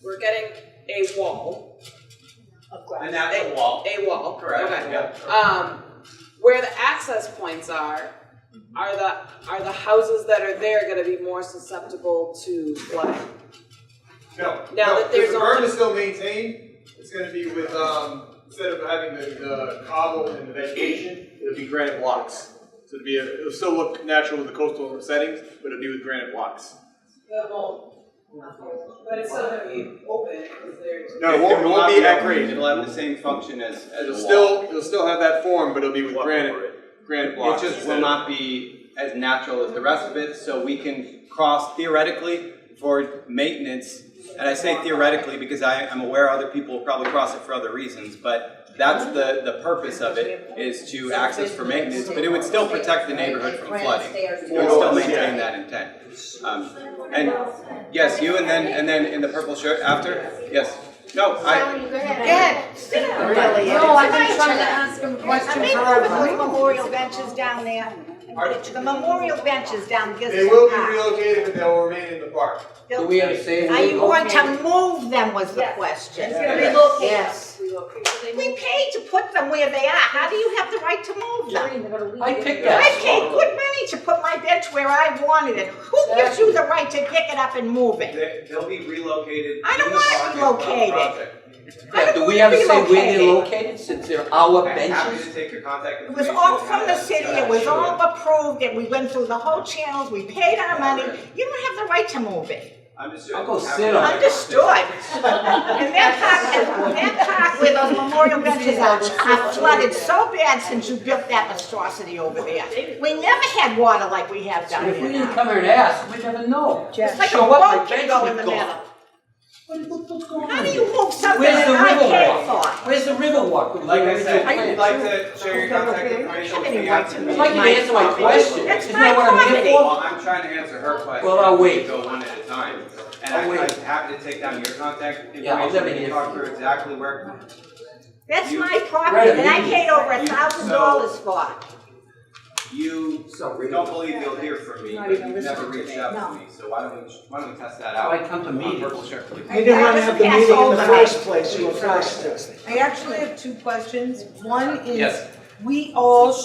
we're getting a wall. A natural wall. A wall, Correct, okay. yeah. Where the access points are the houses that are there gonna be more susceptible to flooding? No, Now that there's the berm only- is still maintained, it's gonna be with, instead of having the cobble and the vegetation, it'll be granite blocks. So it'll still look natural with the coastal settings, but it'll be with granite blocks. But it's still gonna be open, because there's. No, it won't be at grade. It'll have the same function as a wall. It'll still have that form, but it'll be with granite It blocks. just will not be as natural as the rest of it, so we can cross theoretically for maintenance. And I say theoretically because I'm aware other people will probably cross it for other reasons, but that's the purpose of it, is to access for maintenance, but it would still protect the neighborhood from flooding. It would still maintain that intent. And yes, you and then in the purple shirt after? Yes. No, Go ahead. Really? No, I've been trying to ask him a question Make forever. those memorial benches down there. The memorial benches down Gibson They will be Park. relocated, but they'll remain in the park. Do we have a say? Are you going to move them was the question. Yes. We paid to put them where they are. How do you have the right to move them? I picked I that paid spot. good money to put my bench where I wanted it. Who gives you the right to pick it up and move it? They'll be relocated. I don't in the want it project, relocated. project. Yeah, do we have a say where they're located, since they're our I'm happy benches? to take your contact It was information. all from the city, it was all approved, and we went through the whole channels, we paid our money. You don't have the right to move it. Understood. I'll go sit on it. Understood. And that park where those memorial benches are flooded so bad since you built that monstrosity over there. We never had water like we have down If we there didn't now. come here and ask, we'd never know. It's like a Show up, my boat can bench go would in the go. middle. What's going on How do here? you move something Where's the that I river paid walk? for? Where's the river walk? With the Like I original said, if plan? you'd like to share your contact information with me after the I'd like you to answer my question. That's Isn't my that what I'm property. here Well, for? I'm trying to answer her question. Well, I'll wait. Go one at a time. And I'll I'm wait. happy to take down your contact Yeah, I'll information never and hear talk from through exactly where. That's You- my property that I Right. paid over $1,000 for. You don't believe you'll hear from me, but you've never reached out to me, so why don't we test that out? Why come to me? Purple shirt, please. We didn't want to have the Pass meeting in the over. first place, you were forced to. I actually have two questions. One is, Yes.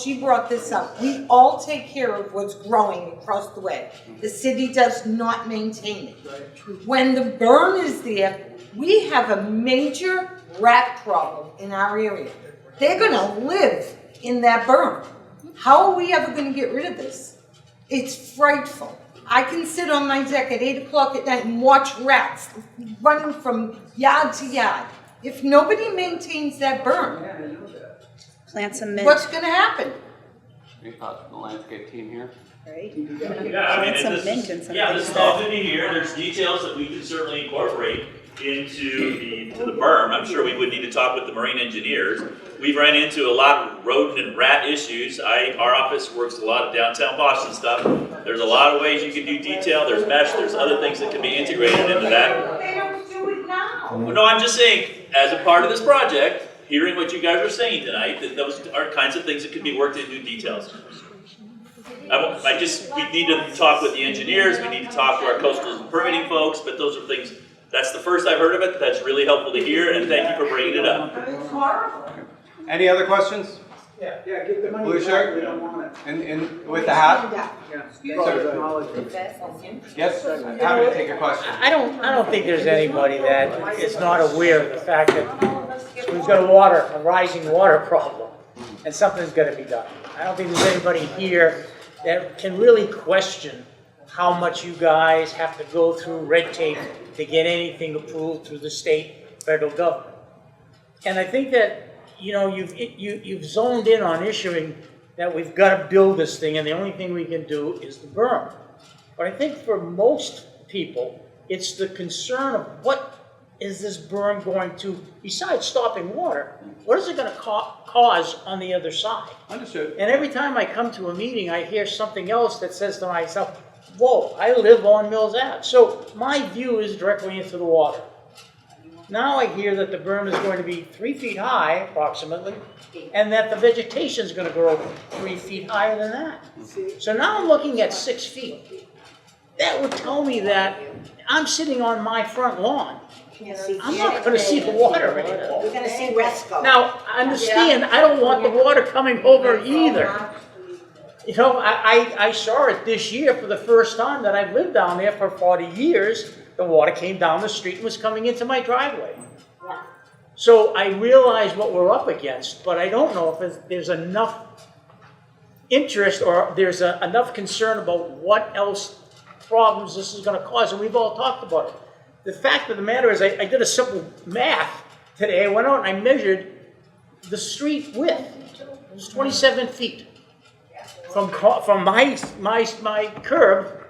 she brought this up, we all take care of what's growing across the way. The city does not maintain it. When the berm is there, we have a major rat problem in our area. They're gonna live in that berm. How are we ever gonna get rid of this? It's frightful. I can sit on my deck at 8 o'clock at night and watch rats running from yard to yard. If nobody maintains that berm, Plant some mint, what's gonna happen? Any thoughts from the landscape team here? right? Yeah, I mean, Plant some this mint is, and some yeah, things this is that- all good to hear. There's details that we can certainly incorporate into the berm. I'm sure we would need to talk with the marine engineers. We've ran into a lot of rodent and rat issues. Our office works a lot of downtown Boston stuff. There's a lot of ways you can do detail. There's mesh, there's other things that can be integrated into that. They don't do it now. No, I'm just saying, as a part of this project, hearing what you guys are saying tonight, that those are kinds of things that can be worked into details. We need to talk with the engineers, we need to talk to our coastal permitting folks, but those are things, that's the first I've heard of it, that's really helpful to hear, and thank you for bringing it up. It's horrible. Any other questions? Yeah, give the money Blue back, shirt? we don't want it. And with the hat? Yeah. Yes, I'm happy to take your question. I don't think there's anybody that is not aware of the fact that we've got a rising water problem, and something's gotta be done. I don't think there's anybody here that can really question how much you guys have to go through red tape to get anything approved through the state, federal government. And I think that, you've zoned in on issuing that we've gotta build this thing, and the only thing we can do is the berm. But I think for most people, it's the concern of what is this berm going to, besides stopping water, what is it gonna cause on the other side? Understood. And every time I come to a meeting, I hear something else that says to myself, whoa, I live on Mills Ave. So my view is directly into the water. Now I hear that the berm is going to be 3 feet high, approximately, and that the vegetation is going to grow 3 feet higher than that. So now I'm looking at 6 feet. That would tell me that I'm sitting on my front lawn, I'm not gonna see the water anymore. We're gonna see Resco. Now, understand, I don't want the water coming over either. You know, I saw it this year for the first time that I've lived down there for 40 years. The water came down the street and was coming into my driveway. So I realize what we're up against, but I don't know if there's enough interest or there's enough concern about what else problems this is gonna cause, and we've all talked about it. The fact of the matter is, I did a simple math today. I went out and I measured the street width. It was 27 feet from my curb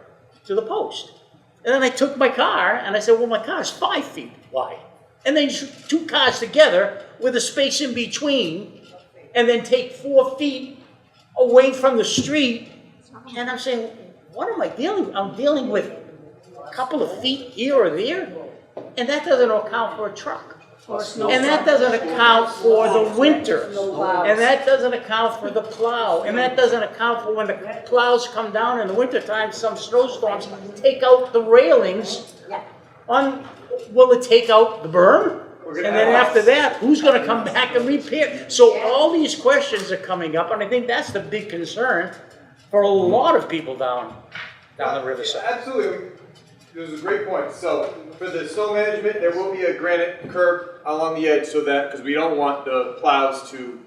to the post. And then I took my car and I said, well, my car's 5 feet wide. And then you put two cars together with a space in between, and then take 4 feet away from the street. And I'm saying, what am I dealing with? I'm dealing with a couple of feet here or there, and that doesn't account for a truck. And that doesn't account for the winter. And that doesn't account for the plow. And that doesn't account for when the plows come down in the wintertime, some snowstorms take out the railings. Will it take out the berm? And then after that, who's gonna come back and repair? So all these questions are coming up, and I think that's the big concern for a lot of people down the riverside. Absolutely. It was a great point. So for the snow management, there will be a granite curb along the edge so that, because we don't want the plows to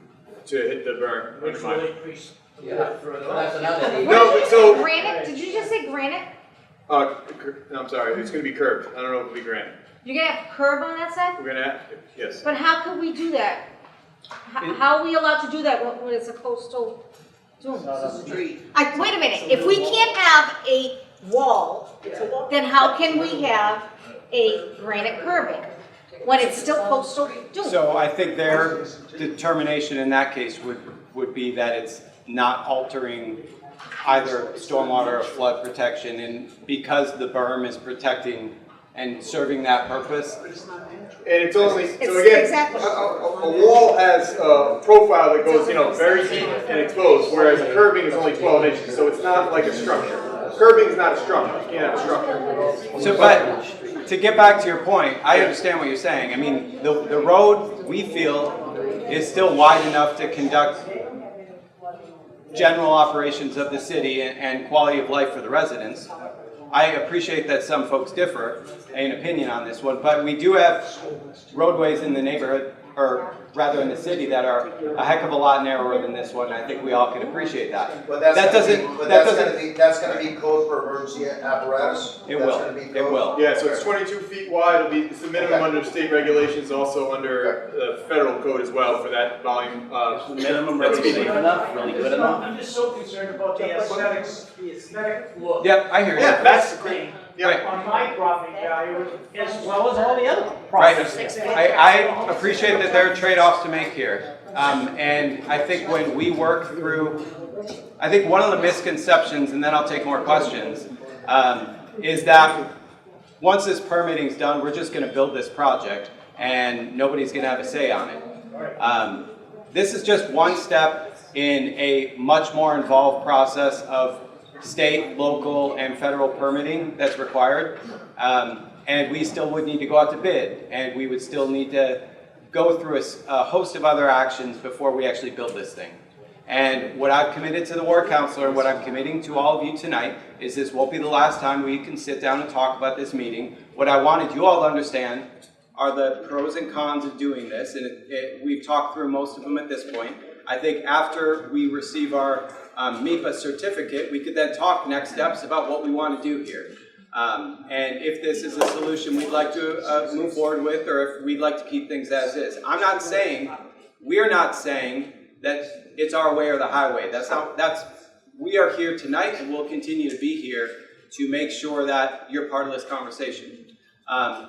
hit the berm. Which will increase. Yeah, that's another. No, but so. Granite, did you just say granite? I'm sorry, it's gonna be curved. I don't know if it'll be granite. You're gonna have curb on that side? We're gonna have, yes. But how could we do that? How are we allowed to do that when it's a coastal dune? Street. Wait a minute, if we can't have a wall, then how can we have a granite curbing when it's still coastal dune? So I think their determination in that case would be that it's not altering either stormwater or flood protection, and because the berm is protecting and serving that purpose. And it's only, so again, exactly. a wall has a profile that goes, very deep and exposed, whereas a curbing is only 12 inches, so it's not like a structure. Curbing is not a structure, you can't have a structure. So, but to get back to your point, I understand what you're saying. I mean, the road, we feel, is still wide enough to conduct general operations of the city and quality of life for the residents. I appreciate that some folks differ in opinion on this one, but we do have roadways in the neighborhood, or rather in the city, that are a heck of a lot narrower than this one. I think we all can appreciate that. But that's gonna be code for emergency apparatus? It will. Yeah, so it's 22 feet wide. It's the minimum under state regulations, also under the federal code as well for that volume. Minimum road safe enough, really good enough. I'm just so concerned about the aesthetic look. Yep, I hear you. Yeah, That's the thing. Right. On my property value, as well as all the other Right. properties. I appreciate that there are trade-offs to make here. And I think when we work through, I think one of the misconceptions, and then I'll take more questions, is that once this permitting's done, we're just gonna build this project and nobody's gonna have a say on it. This is just one step in a much more involved process of state, local, and federal permitting that's required. And we still would need to go out to bid, and we would still need to go through a host of other actions before we actually build this thing. And what I've committed to the ward councilor, what I'm committing to all of you tonight, is this won't be the last time we can sit down and talk about this meeting. What I wanted you all to understand are the pros and cons of doing this, and we've talked through most of them at this point. I think after we receive our MEPA certificate, we could then talk next steps about what we want to do here. And if this is a solution we'd like to move forward with, or if we'd like to keep things as is. We're not saying that it's our way or the highway. We are here tonight, and we'll continue to be here to make sure that you're part of this conversation.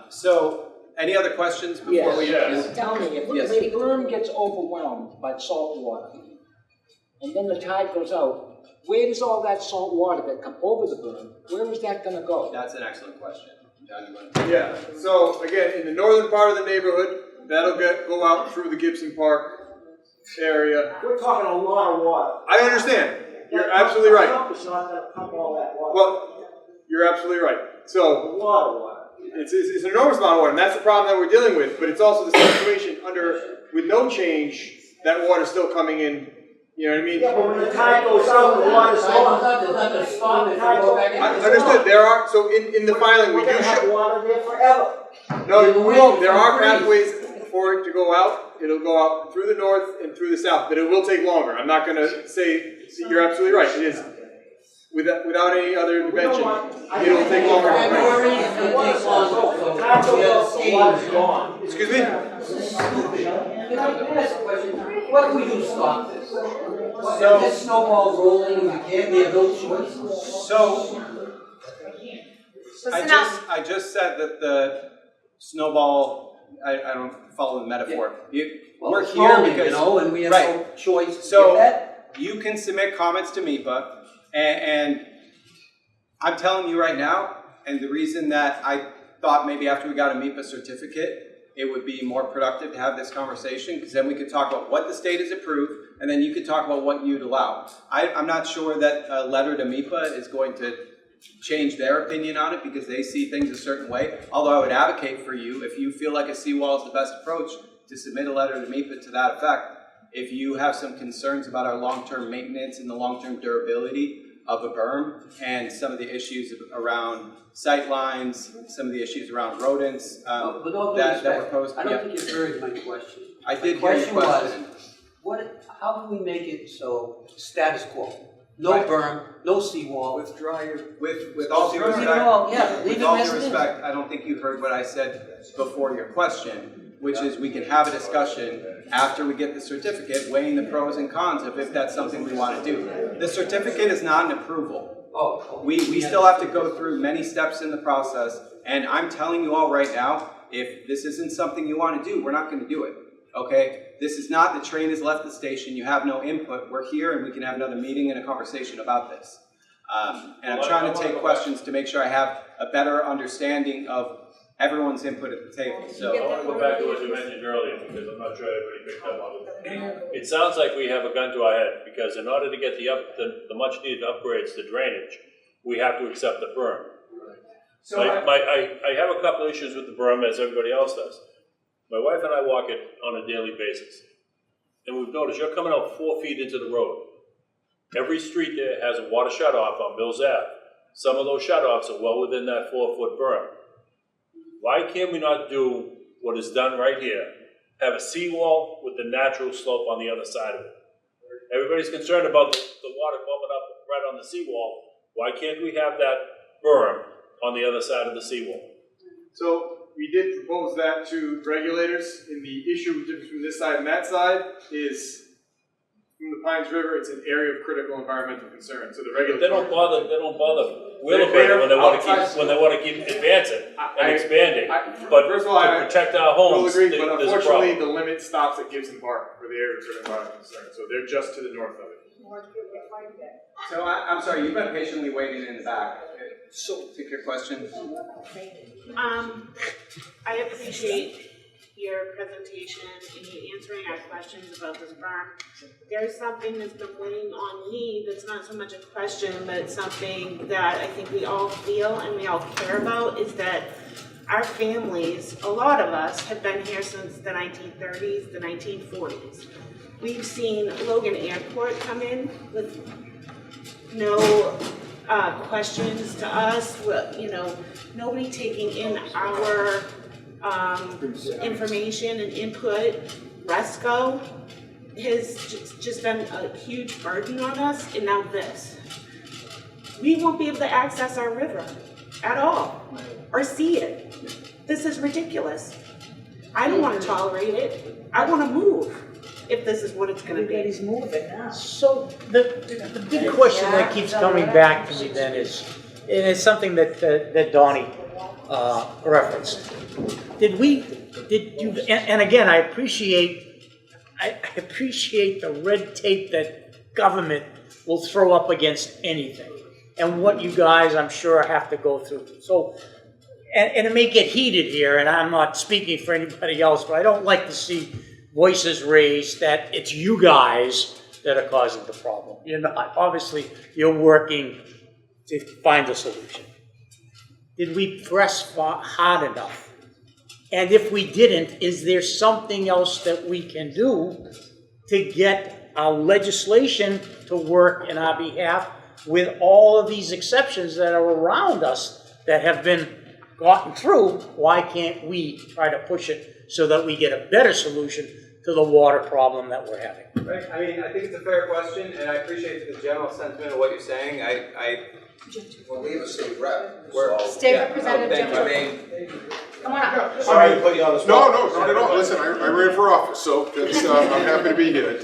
So, any other questions before we? Yes. Tell me, if Yes. the berm gets overwhelmed by salt water, and then the tide goes out, where does all that salt water that come over the berm, where is that gonna go? That's an excellent question. Yeah, so again, in the northern part of the neighborhood, that'll go out through the Gibson Park area. We're talking a lot of water. I understand. You're absolutely right. It's not gonna pump all that water. Well, you're absolutely right. So, A lot of water. It's an enormous amount of water, and that's the problem that we're dealing with, but it's also the situation with no change, that water's still coming in, you know what I mean? Yeah, but when the tide goes out, the water's gone. Understood, there are, so in the filing, we We're do gonna have show. water there forever. No, we won't. There are pathways for it to go out. It'll go out through the north and through the south, but it will take longer. I'm not gonna say, you're absolutely right, it is. Without any other intervention, it'll take longer. Excuse me? What can we do to stop this? If this snowball's rolling, we can't, we have no choice. So, I just said that the snowball, I don't follow the metaphor. Well, We're it's here rolling, because, you know, and we have no choice. So, Get that? you can submit comments to MIPA, and I'm telling you right now, and the reason that I thought maybe after we got a MIPA certificate, it would be more productive to have this conversation, because then we could talk about what the state has approved, and then you could talk about what you'd allow. I'm not sure that a letter to MIPA is going to change their opinion on it, because they see things a certain way. Although I would advocate for you, if you feel like a seawall is the best approach, to submit a letter to MIPA to that effect. If you have some concerns about our long-term maintenance and the long-term durability of a berm, and some of the issues around sight lines, some of the issues around rodents that were posed. I don't think you heard my question. I did hear your question. How do we make it so status quo? No berm, no seawall. With drier. With all due respect, with all due respect, I don't think you heard what I said before your question, which is we can have a discussion after we get the certificate, weighing the pros and cons of if that's something we want to do. The certificate is not an approval. We still have to go through many steps in the process, and I'm telling you all right now, if this isn't something you want to do, we're not going to do it. Okay? This is not the train has left the station, you have no input. We're here and we can have another meeting and a conversation about this. And I'm trying to take questions to make sure I have a better understanding of everyone's input at the table. So I want to go back to what you mentioned earlier, because I'm not sure everybody picked up on it. It sounds like we have a gun to our head, because in order to get the much needed upgrades to drainage, we have to accept the berm. So I have a couple issues with the berm, as everybody else does. My wife and I walk it on a daily basis, and we've noticed you're coming out 4 feet into the road. Every street there has a water shutoff on Mills Ave. Some of those shutoffs are well within that 4-foot berm. Why can't we not do what is done right here? Have a seawall with the natural slope on the other side of it. Everybody's concerned about the water bumping up right on the seawall. Why can't we have that berm on the other side of the seawall? So we did propose that to regulators, and the issue between this side and that side is from the Pines River, it's an area of critical environmental concern. So the regulators They don't bother Wheelabrator when they want to keep advancing and expanding. But first of all, to protect our homes, agree, but there's a unfortunately, problem. the limit stops at Gibson Park for the area of critical environmental concern. So they're just to the north of it. So I'm sorry, you've been patiently waiting in the back. So, take your question. I appreciate your presentation and you answering our questions about this berm. There's something that's been weighing on me that's not so much a question, but it's something that I think we all feel and we all care about, is that our families, a lot of us, have been here since the 1930s, the 1940s. We've seen Logan Airport come in with no questions to us, nobody taking in our information and input. Resco has just been a huge burden on us, and now this. We won't be able to access our river at all, or see it. This is ridiculous. I don't want to tolerate it. I want to move, if this is what it's going to be. Everybody's moving now. So the big question that keeps coming back to me then is, and it's something that Donnie referenced. Did you? And again, I appreciate the red tape that government will throw up against anything, and what you guys, I'm sure, have to go through. So, and it may get heated here, and I'm not speaking for anybody else, but I don't like to see voices raised that it's you guys that are causing the problem. You're not. Obviously, you're working to find a solution. Did we press hard enough? And if we didn't, is there something else that we can do to get our legislation to work in our behalf with all of these exceptions that are around us that have been gotten through? Why can't we try to push it so that we get a better solution to the water problem that we're having? Right. I mean, I think it's a fair question, and I appreciate the general sentiment of what you're saying. Well, we have a state rep. State Representative Jim Jones. Come on up. Sorry to put you on the spot. No, not at all. Listen, I ran for office, so that's, I'm happy to be here.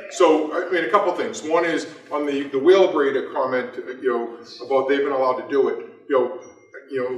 So, I mean, a couple things. One is on the wheel breeder comment, about they've been allowed to do it.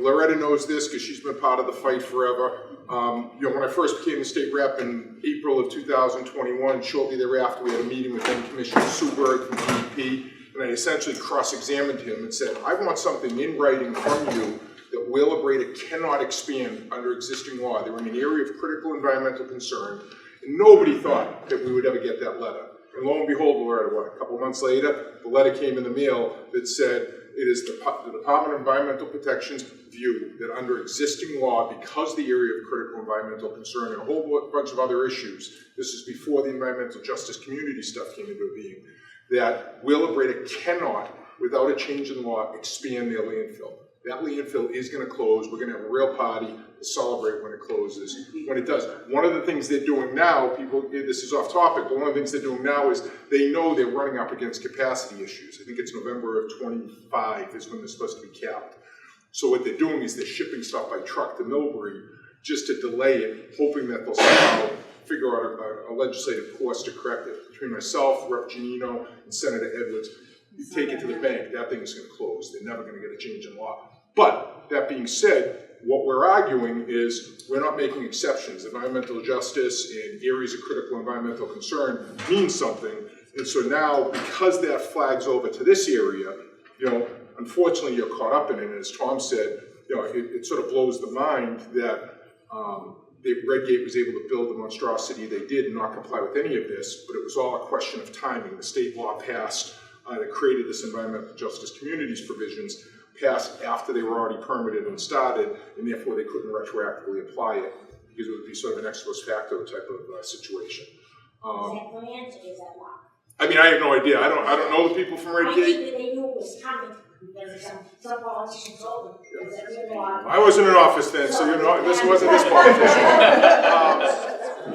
Loretta knows this because she's been part of the fight forever. When I first became the state rep in April of 2021, shortly thereafter, we had a meeting with then Commissioner Suberg from DEP, and I essentially cross-examined him and said, I want something in writing from you that Whaler Brader cannot expand under existing law. They were in an area of critical environmental concern, and nobody thought that we would ever get that letter. And lo and behold, a couple months later, the letter came in the mail that said, it is the Department of Environmental Protection's view that under existing law, because the area of critical environmental concern and a whole bunch of other issues, this is before the environmental justice community stuff came into being, that Whaler Brader cannot, without a change in law, expand their landfill. That landfill is going to close. We're going to have a real party to celebrate when it closes. When it does, one of the things they're doing now, this is off topic, but one of the things they're doing now is they know they're running up against capacity issues. I think it's November of 25 is when they're supposed to be capped. So what they're doing is they're shipping stuff by truck to Millbury just to delay it, hoping that they'll somehow figure out a legislative course to correct it. Between myself, Rep. Giannino, and Senator Edwards, you take it to the bank, that thing is going to close. They're never going to get a change in law. But that being said, what we're arguing is we're not making exceptions. Environmental justice in areas of critical environmental concern means something. And so now, because that flags over to this area, unfortunately you're caught up in it. And as Tom said, it sort of blows the mind that Redgate was able to build the monstrosity they did and not comply with any of this, but it was all a question of timing. The state law passed that created this environmental justice communities provisions passed after they were already permitted and started, and therefore they couldn't retroactively apply it because it would be sort of an ex post facto type of situation. I mean, I have no idea. I don't know the people from Redgate. I think that they knew it was coming because some politicians told them. I wasn't in office then, so this wasn't this politician.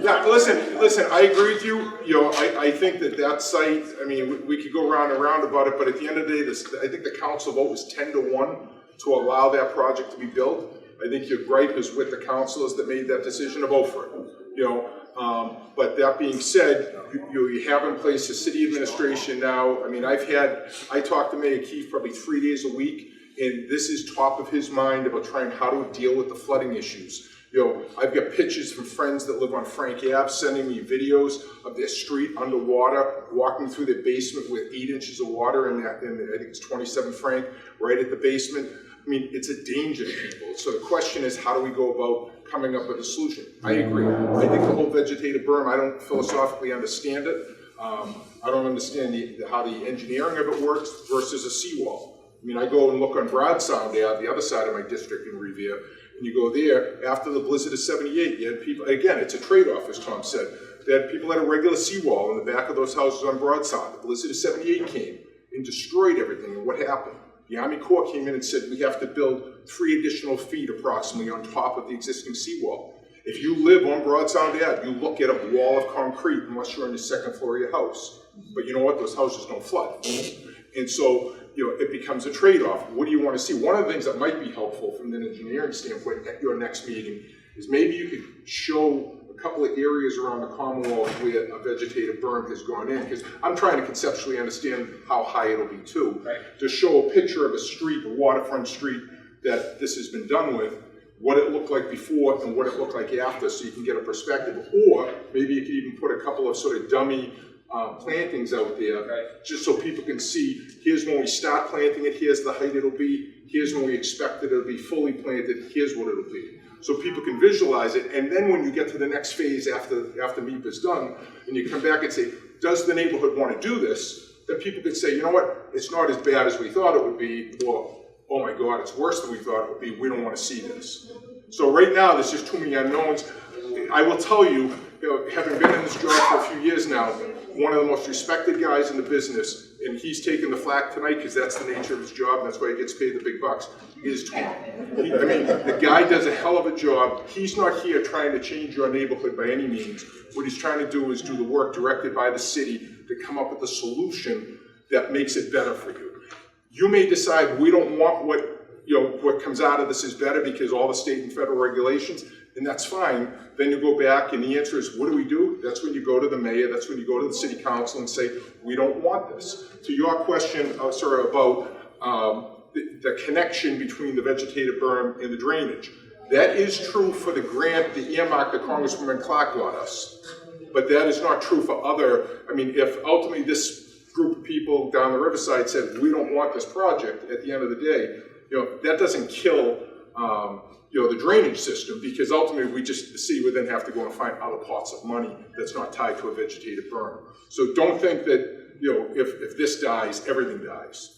Yeah, listen. I agree with you. I think that site. I mean, we could go round and round about it, but at the end of the day, I think the council vote was 10-1 to allow that project to be built. I think your gripe is with the councilors that made that decision to vote for it. But that being said, you have in place a city administration now. I mean, I talk to Mayor Keefe probably 3 days a week, and this is top of his mind about trying how to deal with the flooding issues. I've got pictures from friends that live on Frank Ave sending me videos of their street underwater, walking through their basement with 8 inches of water in I think it's 27 Frank, right at the basement. I mean, it's a danger to people. So the question is, how do we go about coming up with a solution? I agree. I think the whole vegetative berm, I don't philosophically understand it. I don't understand how the engineering of it works versus a seawall. I mean, I go and look on Broadsound Ave, the other side of my district in Revere, and you go there, after the blizzard of 78, you had people, again, it's a trade-off, as Tom said. They had people had a regular seawall in the back of those houses on Broadsound. The blizzard of 78 came and destroyed everything, and what happened? The Army Corps came in and said, we have to build 3 additional feet approximately on top of the existing seawall. If you live on Broadsound Ave, you look at a wall of concrete unless you're on the second floor of your house. But you know what? Those houses don't flood. And so, it becomes a trade-off. What do you want to see? One of the things that might be helpful from an engineering standpoint at your next meeting is maybe you could show a couple of areas around the Commonwealth where a vegetative berm has gone in, because I'm trying to conceptually understand how high it'll be too. Right. To show a picture of a street, a waterfront street that this has been done with, what it looked like before and what it looked like after, so you can get a perspective. Or maybe you could even put a couple of sort of dummy plantings out there, right, just so people can see, here's when we start planting it, here's the height it'll be, here's when we expect it to be fully planted, here's what it'll be. So people can visualize it, and then when you get to the next phase after MEP is done, and you come back and say, does the neighborhood want to do this? Then people can say, you know what, it's not as bad as we thought it would be, or oh my God, it's worse than we thought it would be, we don't want to see this. So right now, there's just too many unknowns. I will tell you, having been in this job for a few years now, one of the most respected guys in the business, and he's taking the flack tonight because that's the nature of his job, and that's why he gets paid the big bucks, is Tom. I mean, the guy does a hell of a job. He's not here trying to change your neighborhood by any means. What he's trying to do is do the work directed by the city to come up with a solution that makes it better for you. You may decide we don't want what comes out of this is better because all the state and federal regulations, and that's fine. Then you go back and the answer is, what do? That's when you go to the mayor, that's when you go to the city council and say, we don't want this. To your question, sir, about the connection between the vegetative berm and the drainage. That is true for the grant, the earmark that Congresswoman Clark got us. But that is not true for other, I mean, if ultimately this group of people down the riverside said, we don't want this project at the end of the day, that doesn't kill the drainage system, because ultimately the city would then have to go and find other pots of money that's not tied to a vegetative berm. So don't think that, if this dies, everything dies.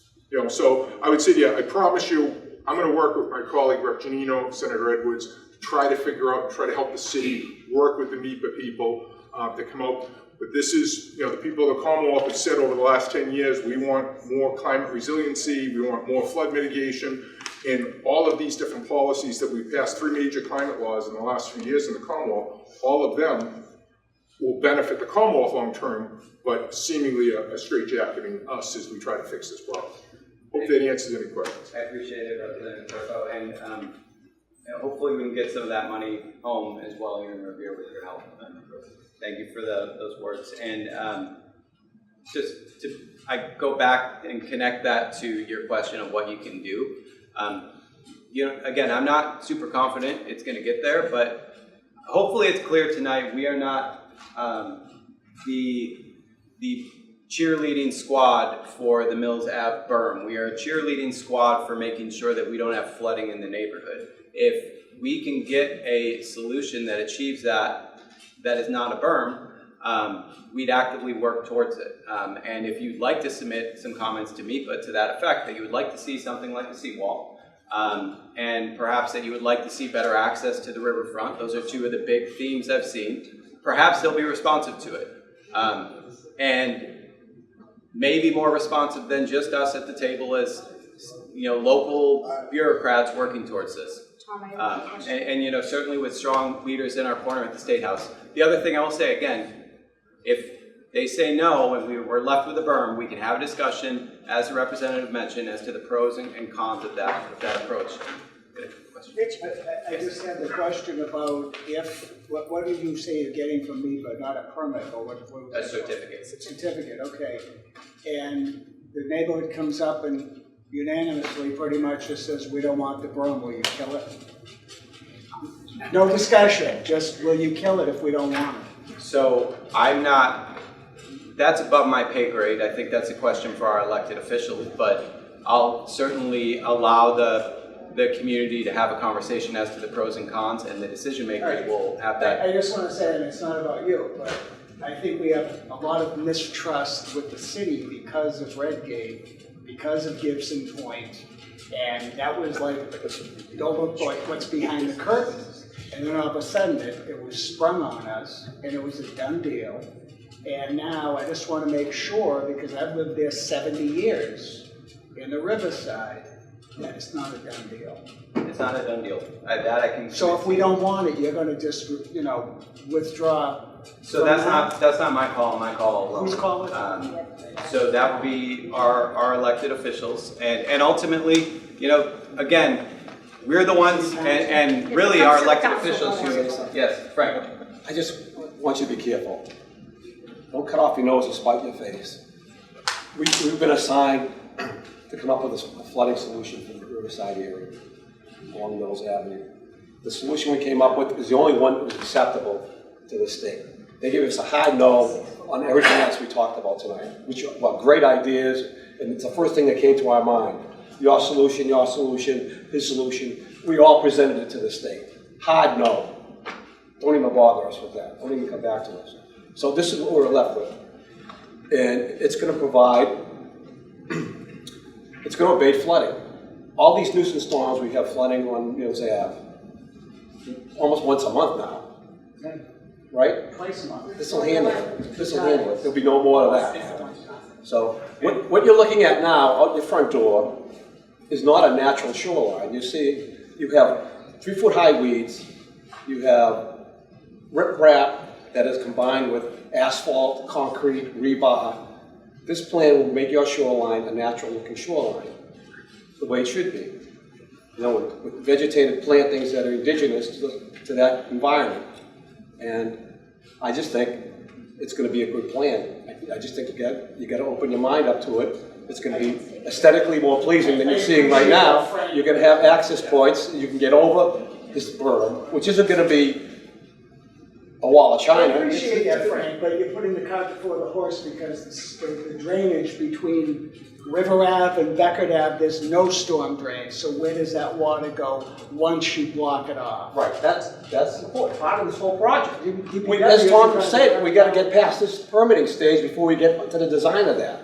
So I would say, yeah, I promise you, I'm going to work with my colleague, Rep. Janino, Senator Edwards, to try to help the city work with the MEPA people to come out. But this is, the people of the Commonwealth have said over the last 10 years, we want more climate resiliency, we want more flood mitigation, and all of these different policies that we've passed 3 major climate laws in the last few years in the Commonwealth, all of them will benefit the Commonwealth long term, but seemingly a straitjacketing us as we try to fix this problem. Hope that answers any questions. I appreciate it, Representative Turco, and hopefully we can get some of that money home as well, Aaron Revere, with your help. Thank you for those words. And I go back and connect that to your question of what you can do. Again, I'm not super confident it's going to get there, but hopefully it's clear tonight we are not the cheerleading squad for the Mills Ave berm. We are a cheerleading squad for making sure that we don't have flooding in the neighborhood. If we can get a solution that achieves that is not a berm, we'd actively work towards it. And if you'd like to submit some comments to MEPA to that effect, that you would like to see something like a seawall, and perhaps that you would like to see better access to the riverfront, those are 2 of the big themes I've seen, perhaps they'll be responsive to it. And maybe more responsive than just us at the table as local bureaucrats working towards this. And certainly with strong leaders in our corner at the State House. The other thing I will say again, if they say no and we're left with a berm, we can have a discussion, as the representative mentioned, as to the pros and cons of that approach. Rich, I just have the question about what did you say you're getting from me, but not a permit, or what a certificate. A certificate, okay. And the neighborhood comes up and unanimously pretty much just says, we don't want the berm, will you kill it? No discussion, just will you kill it if we don't want it? So that's above my pay grade. I think that's a question for our elected officials, but I'll certainly allow the community to have a conversation as to the pros and cons, and the decision makers will have that. I just want to say, and it's not about you, but I think we have a lot of mistrust with the city because of Redgate, because of Gibson Point, and that was like, don't look like what's behind the curtain. And then all of a sudden it was sprung on us, and it was a done deal. And now I just want to make sure, because I've lived there 70 years in the Riverside, that it's not a done deal. It's not a done deal. That I can. So if we don't want it, you're going to just, withdraw. So that's not my call. My call alone. Whose call is it? So that would be our elected officials, and ultimately, again, we're the ones, and really our elected officials who. Yes, Frank. I just want you to be careful. Don't cut off your nose and spite your face. We've been assigned to come up with a flooding solution for the Riverside area along Mills Avenue. The solution we came up with is the only one that was acceptable to the state. They gave us a high no on everything else we talked about tonight, which were great ideas, and it's the first thing that came to our mind. Your solution, his solution. We all presented it to the state. Hard no. Don't even bother us with that. Don't even come back to us. So this is what we're left with. And it's going to provide, it's going to abate flooding. all these nuisance storms, we have flooding on Mills Ave, almost once a month now, right? Twice a month. This will handle it, this will handle it, there'll be no more of that. So, what you're looking at now, out your front door, is not a natural shoreline. You see, you have 3-foot high weeds, you have riprap that is combined with asphalt, concrete, rebar. This plan will make your shoreline a natural looking shoreline, the way it should be. You know, with vegetated plantings that are indigenous to that environment. And I just think it's going to be a good plan. I just think you got to open your mind up to it. It's going to be aesthetically more pleasing than you're seeing right now. You're going to have access points. You can get over this berm, which isn't going to be a wall of China. I appreciate that, Frank, but you're putting the cart before the horse because the drainage between River Ave and Beckett Ave, there's no storm drain. So where does that water go once you block it off? Right, that's important, part of this whole project. As Tom said, we got to get past this permitting stage before we get to the design of that.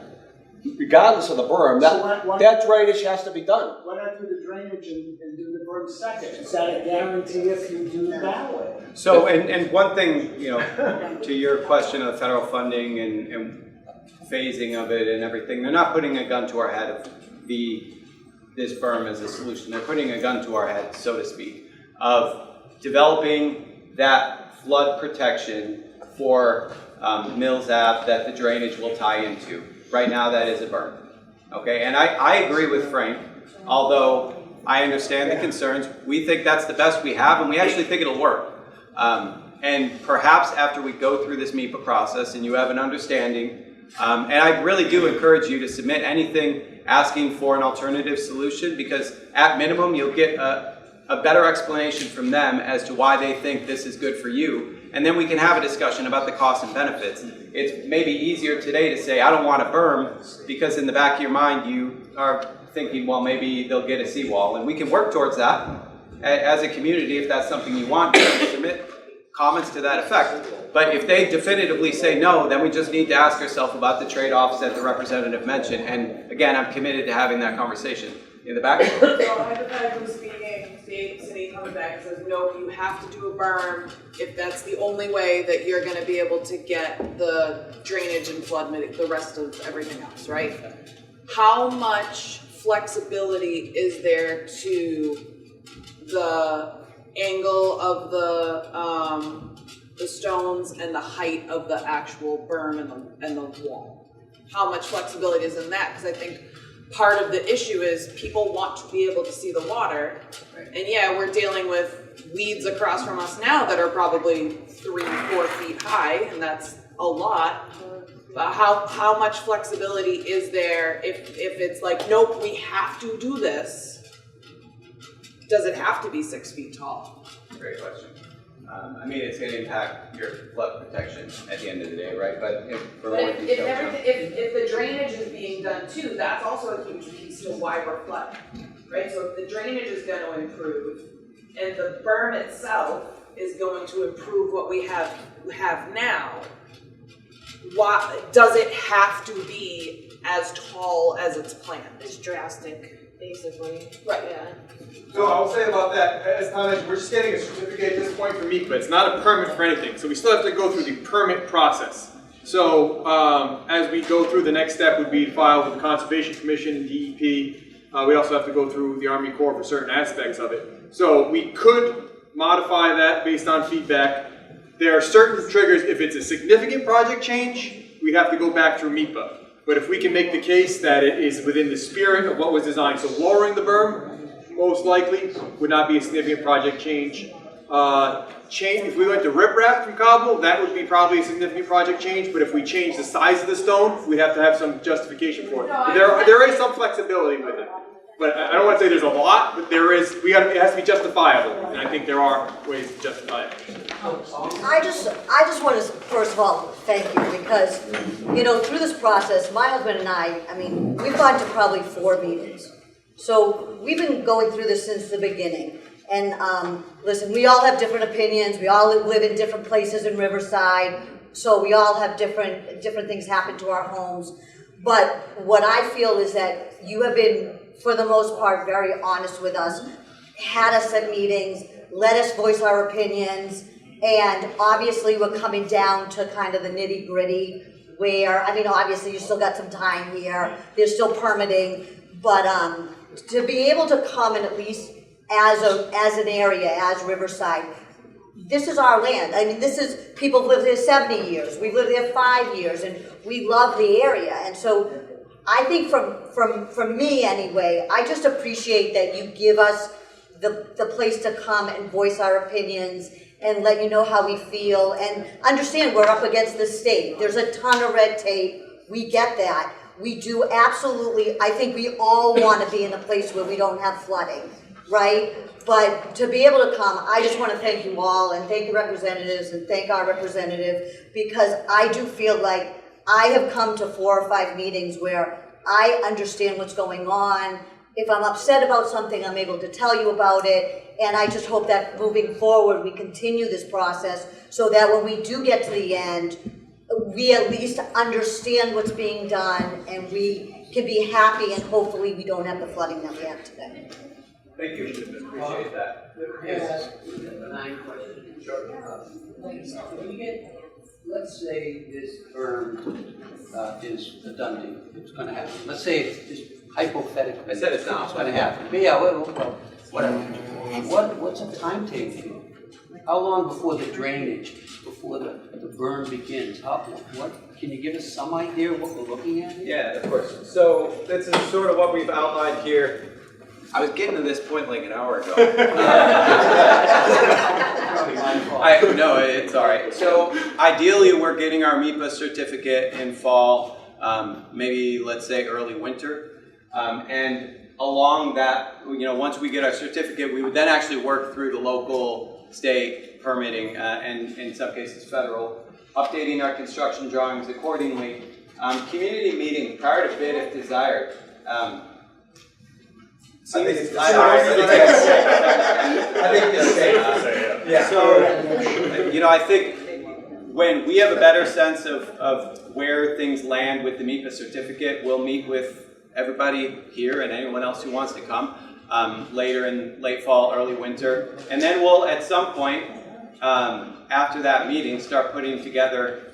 Regardless of the berm, that drainage has to be done. Why not do the drainage and do the berm second? Is that a guarantee if you do it that way? So, and one thing, you know, to your question of federal funding and phasing of it and everything, they're not putting a gun to our head of this berm as a solution. They're putting a gun to our head, so to speak, of developing that flood protection for Mills Ave that the drainage will tie into. Right now, that is a berm. Okay, and I agree with Frank, although I understand the concerns. We think that's the best we have, and we actually think it'll work. And perhaps after we go through this MEPA process and you have an understanding, and I really do encourage you to submit anything asking for an alternative solution, because at minimum, you'll get a better explanation from them as to why they think this is good for you. And then we can have a discussion about the costs and benefits. It's maybe easier today to say, I don't want a berm, because in the back of your mind, you are thinking, well, maybe they'll get a seawall. And we can work towards that as a community if that's something you want. Submit comments to that effect. But if they definitively say no, then we just need to ask ourselves about the trade-offs that the representative mentioned. And again, I'm committed to having that conversation. In the back? So hypothetically speaking, city comes back and says, no, you have to do a berm if that's the only way that you're going to be able to get the drainage and flood the rest of everything else, right? How much flexibility is there to the angle of the stones and the height of the actual berm and the wall? How much flexibility is in that? Because I think part of the issue is people want to be able to see the water. And yeah, we're dealing with weeds across from us now that are probably 3-4 feet high, and that's a lot. But how much flexibility is there if it's like, nope, we have to do this? Does it have to be 6 feet tall? Great question. I mean, it's going to impact your flood protection at the end of the day, right? But if the drainage is being done too, that's also a huge piece to why we're flooding, right? So if the drainage is going to improve, and the berm itself is going to improve what we have now, why does it have to be as tall as it's planned? It's drastic, basically. Right. Yeah. So I'll say about that, as Tom mentioned, we're just getting a certificate at this point for MEPA. It's not a permit for anything, so we still have to go through the permit process. So as we go through, the next step would be filed with the Conservation Commission and DEP. We also have to go through the Army Corps for certain aspects of it. So we could modify that based on feedback. There are certain triggers. If it's a significant project change, we'd have to go back through MEPA. But if we can make the case that it is within the spirit of what was designed, so lowering the berm, most likely, would not be a significant project change. If we went to riprap from cobble, that would be probably a significant project change, but if we change the size of the stone, we'd have to have some justification for it. But there is some flexibility with it. But I don't want to say there's a lot, but there is, it has to be justifiable, and I think there are ways to justify it. I just want to, first of all, thank you, because, you know, through this process, my husband and I mean, we've gone to probably 4 meetings. So we've been going through this since the beginning. And listen, we all have different opinions. We all live in different places in Riverside. So we all have different things happen to our homes. But what I feel is that you have been for the most part, very honest with us, had us at meetings, let us voice our opinions, and obviously we're coming down to kind of the nitty gritty where, I mean, obviously you still got some time here, there's still permitting, but to be able to come and at least as an area, as Riverside, this is our land. I mean, this is, people have lived here 70 years, we've lived here 5 years, and we love the area. And so I think from me anyway, I just appreciate that you give us the place to come and voice our opinions and let you know how we feel, and understand we're up against the state. There's a ton of red tape. We get that. We do absolutely, I think we all want to be in a place where we don't have flooding, right? But to be able to come, I just want to thank you all, and thank the representatives, and thank our representative, because I do feel like I have come to 4 or 5 meetings where I understand what's going on. If I'm upset about something, I'm able to tell you about it. And I just hope that moving forward, we continue this process so that when we do get to the end, we at least understand what's being done and we can be happy, and hopefully we don't have the flooding that we have today. Thank you, appreciate that. Yes. Benign question. Sure. Let's say this berm is a done deal. It's going to happen. Let's say it's just hypothetically. I said it's not. It's going to happen. But yeah, well, whatever. What's a timetable? How long before the drainage, before the berm begins? What can you give us some idea of what we're looking at here? Yeah, of course. So this is sort of what we've outlined here. I was getting to this point like an hour ago. No, it's all right. So ideally, we're getting our MIPA certificate in fall, maybe let's say early winter. And along that, once we get our certificate, we would then actually work through the local, state permitting, and in some cases federal, updating our construction drawings accordingly. Community meeting prior to bid if desired. I think it's safe. Yeah. So, I think when we have a better sense of where things land with the MIPA certificate, we'll meet with everybody here and anyone else who wants to come later in late fall, early winter. And then we'll, at some point, after that meeting, start putting together,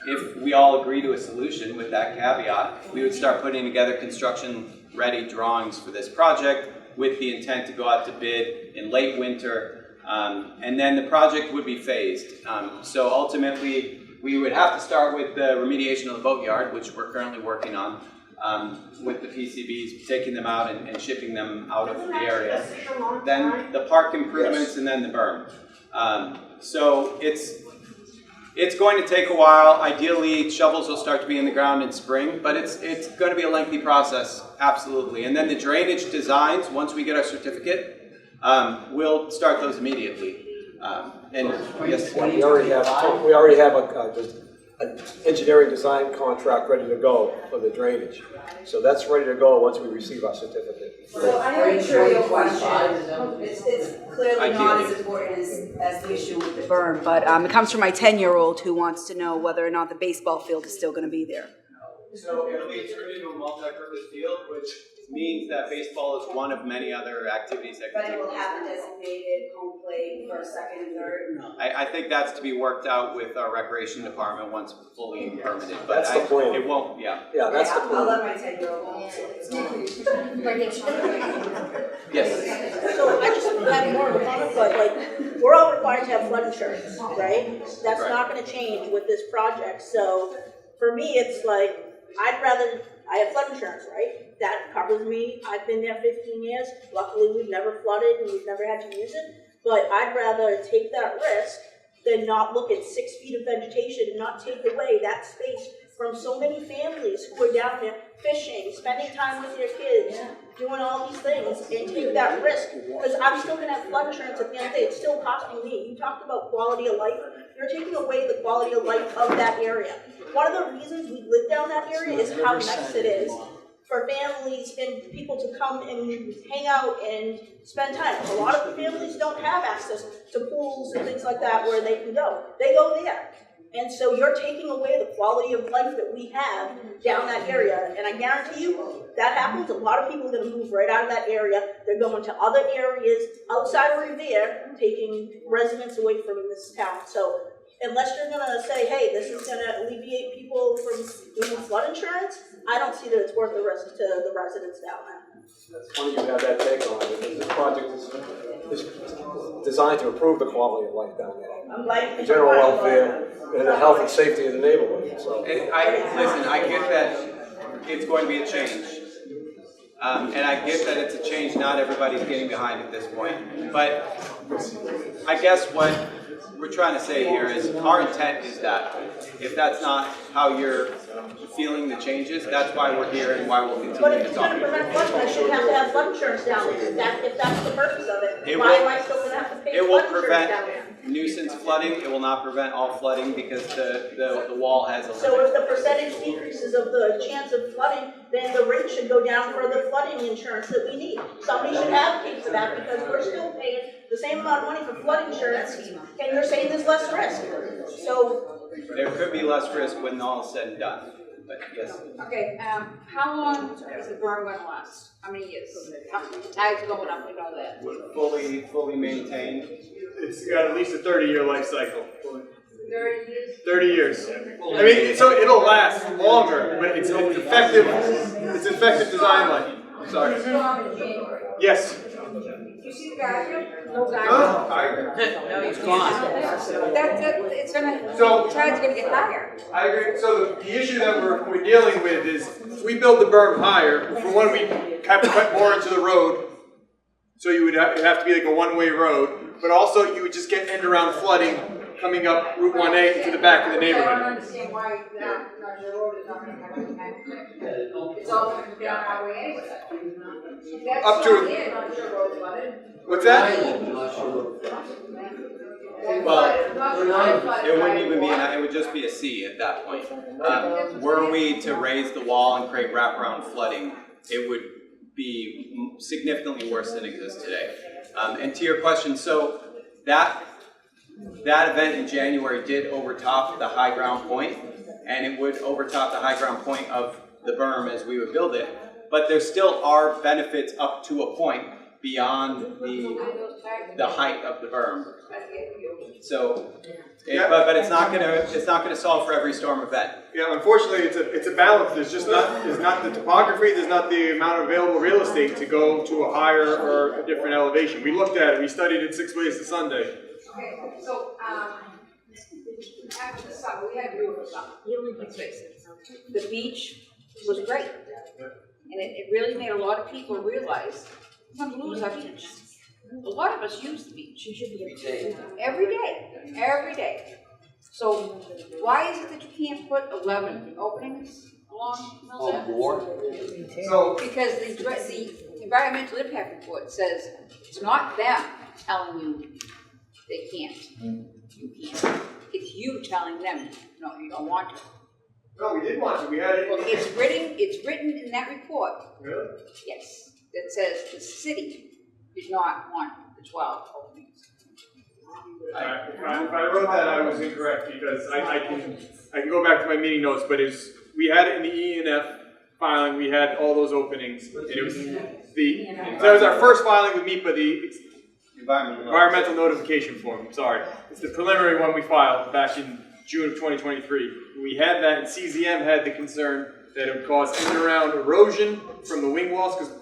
if we all agree to a solution with that caveat, we would start putting together construction-ready drawings for this project with the intent to go out to bid in late winter, and then the project would be phased. So ultimately, we would have to start with the remediation of the boatyard, which we're currently working on, with the PCBs, taking them out and shipping them out of the area. Then the park improvements, and then the berm. So it's going to take a while. Ideally, shovels will start to be in the ground in spring, but it's going to be a lengthy process, absolutely. And then the drainage designs, once we get our certificate, we'll start those immediately. And yes, we already have an engineering design contract ready to go for the drainage. So that's ready to go once we receive our certificate. So I'm not sure your question, it's clearly not as important as the issue with the berm, but it comes from my 10-year-old who wants to know whether or not the baseball field is still going to be there. So it'll be turned into a multi-purpose field, which means that baseball is one of many other activities that can But take it will place. have a designated home plate for second and third? I think that's to be worked out with our recreation department once fully permitted. But That's the plan. It won't, yeah. Yeah, that's the I'll plan. let my 10-year-old know. Yes. So I just have more of a comment, but like, we're all required to have flood insurance, right? That's not gonna change with this project, so for me, it's like, I have flood insurance, right? That covers me, I've been there 15 years, luckily we've never flooded and we've never had to use it, but I'd rather take that risk than not look at 6 feet of vegetation and not take away that space from so many families who are down there fishing, spending time with their kids, doing all these things, and take that risk. Because I'm still going to have flood insurance at the end of the day. It's still costing me. You talked about quality of life. You're taking away the quality of life of that area. One of the reasons we live down that area is how nice it is for families and people to come and hang out and spend time. A lot of the families don't have access to pools and things like that where they can go. They go there. And so you're taking away the quality of life that we have down that area. And I guarantee you, that happens, a lot of people are gonna move right out of that area. They're going to other areas outside of Revere, taking residents away from this town. So unless you're gonna say, hey, this is gonna alleviate people from doing flood insurance, I don't see that it's worth the rest to the residents down there. It's funny you have that take on it, because this project is designed to improve the quality of life down there. I'm glad The general welfare and the health and safety of the neighborhood, so. And I get that it's going to be a change. And I get that it's a change not everybody's getting behind at this point. But I guess what we're trying to say here is our intent is that if that's not how you're feeling the changes, that's why we're here and why we'll continue But if to it's talk. gonna prevent flooding, I shouldn't have to have flood insurance down there. If that's the purpose of it, why am I still gonna have to pay It will flood insurance down there? prevent nuisance flooding. It will not prevent all flooding because the wall has a So limit. if the percentage decreases of the chance of flooding, then the rate should go down for the flooding insurance that we need. Somebody should advocate for that because we're still paying the same amount of money for flood insurance, and you're saying there's less risk. So There could be less risk when all is said and done. But yes. Okay, how long is the berm gonna last? How many years? Tide's going up, we know that. Fully maintained. It's got at least a 30-year life cycle. 30 years? 30 years. I mean, so it'll last longer, but it's effective. It's effective design life. Sorry. Yes. You see the guy here? No guy. No, he's gone. It's gonna, So- tide's gonna get higher. I agree. So the issue that we're dealing with is if we build the berm higher, for one, we have to cut more into the road. So it'd have to be like a one-way road, but also you would just get end-around flooding coming up Route 1A into the back of the I don't neighborhood. understand why your road is not gonna have any kind of, it's all gonna be down our way anyway. That's Up to- not it, not your road flooded. What's that? Well, it wouldn't even be it would just be a C at that point. Were we to raise the wall and create wraparound flooding, it would be significantly worse than exists today. And to your question, so that event in January did overtop the high ground point, and it would overtop the high ground point of the berm as we would build it. But there still are benefits up to a point beyond the height of the berm. So, but it's not gonna solve for every storm event. Yeah, unfortunately, it's a balance. There's not the topography. There's not the amount of available real estate to go to a higher or a different elevation. We looked at it. We studied it 6 ways to Sunday. Okay, so, after the summer, we had a beautiful summer. Let's face it. The beach was great. And it really made a lot of people realize we're going to lose our beach. A lot of us use the beach. Every day. So why is it that you can't put 11 openings along Millsap? So because the environmental impact report says it's not them telling you they can't. You can't. It's you telling them, no, you don't want to. No, we did want to. We had it. Well, it's written in that report. Really? Yes, that says the city did not want the 12 openings. If I wrote that, I was incorrect because I can go back to my meeting notes, but we had it in the E&F filing. We had all those openings, and it was that was our first filing with MEPA, the environmental notification form. Sorry, it's the preliminary one we filed back in June of 2023. We had that, and CZM had the concern that it would cause in and around erosion from the wing walls, because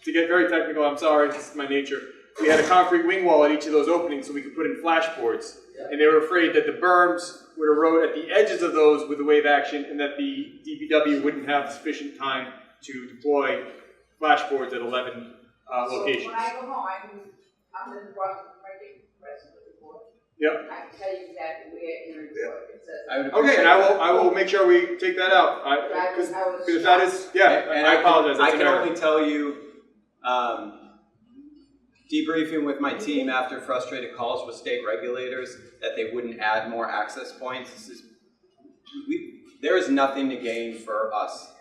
to get very technical, I'm sorry, this is my nature, we had a concrete wing wall at each of those openings so we could put in flashboards. And they were afraid that the berms would erode at the edges of those with the wave action and that the DPW wouldn't have sufficient time to deploy flashboards at 11 locations. So when I go home, I'm in the process of writing the rest of the report. Yep. I can tell you exactly where in the report it says. Okay, and I will make sure we take that out. Because if that is, yeah, and I apologize. I can only tell you, debriefing with my team after frustrated calls with state regulators that they wouldn't add more access points. There is nothing to gain for us,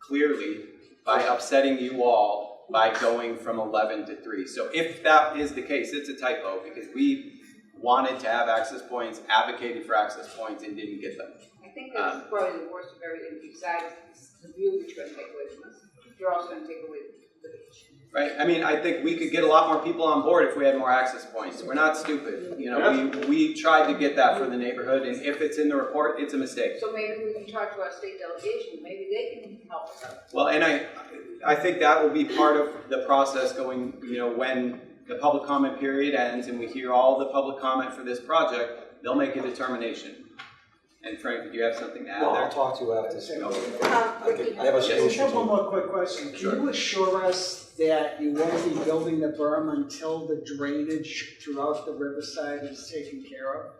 clearly, by upsetting you all by going from 11 to 3. So if that is the case, it's a typo because we wanted to have access points, advocated for access points, and didn't get them. I think that's probably the worst of everything, besides the view that you're gonna take away from us. You're also gonna take away the beach. Right, I mean, I think we could get a lot more people on board if we had more access points. We're not stupid, you know, we tried to get that for the neighborhood, and if it's in the report, it's a mistake. So maybe we can talk to our state delegation, maybe they can help us out. Well, and I think that will be part of the process going, you know, when the public comment period ends and we hear all the public comment for this project, they'll make a determination. And Frank, do you have something to add there? I'll talk to you after. Okay. I have a solution. Just one more quick question. Can you assure us that you won't be building the berm until the drainage throughout the riverside is taken care of?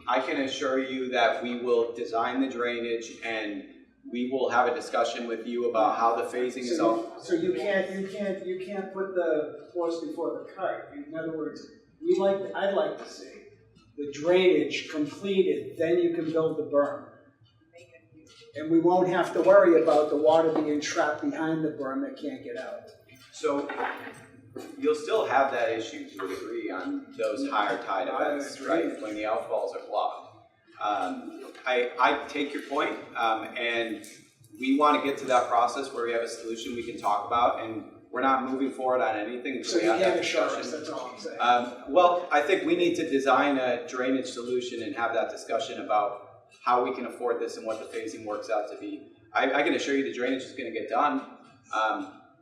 I can assure you that we will design the drainage and we will have a discussion with you about how the phasing is all. So you can't put the horse before the cart. In other words, I'd like to see the drainage completed, then you can build the berm. And we won't have to worry about the water being trapped behind the berm that can't get out. So you'll still have that issue to a degree on those higher tide events, right? When the outfalls are blocked. I take your point, and we want to get to that process where we have a solution we can talk about, and we're not moving forward on anything. So you can't assure us, that's all I'm saying. Well, I think we need to design a drainage solution and have that discussion about how we can afford this and what the phasing works out to be. I can assure you the drainage is going to get done,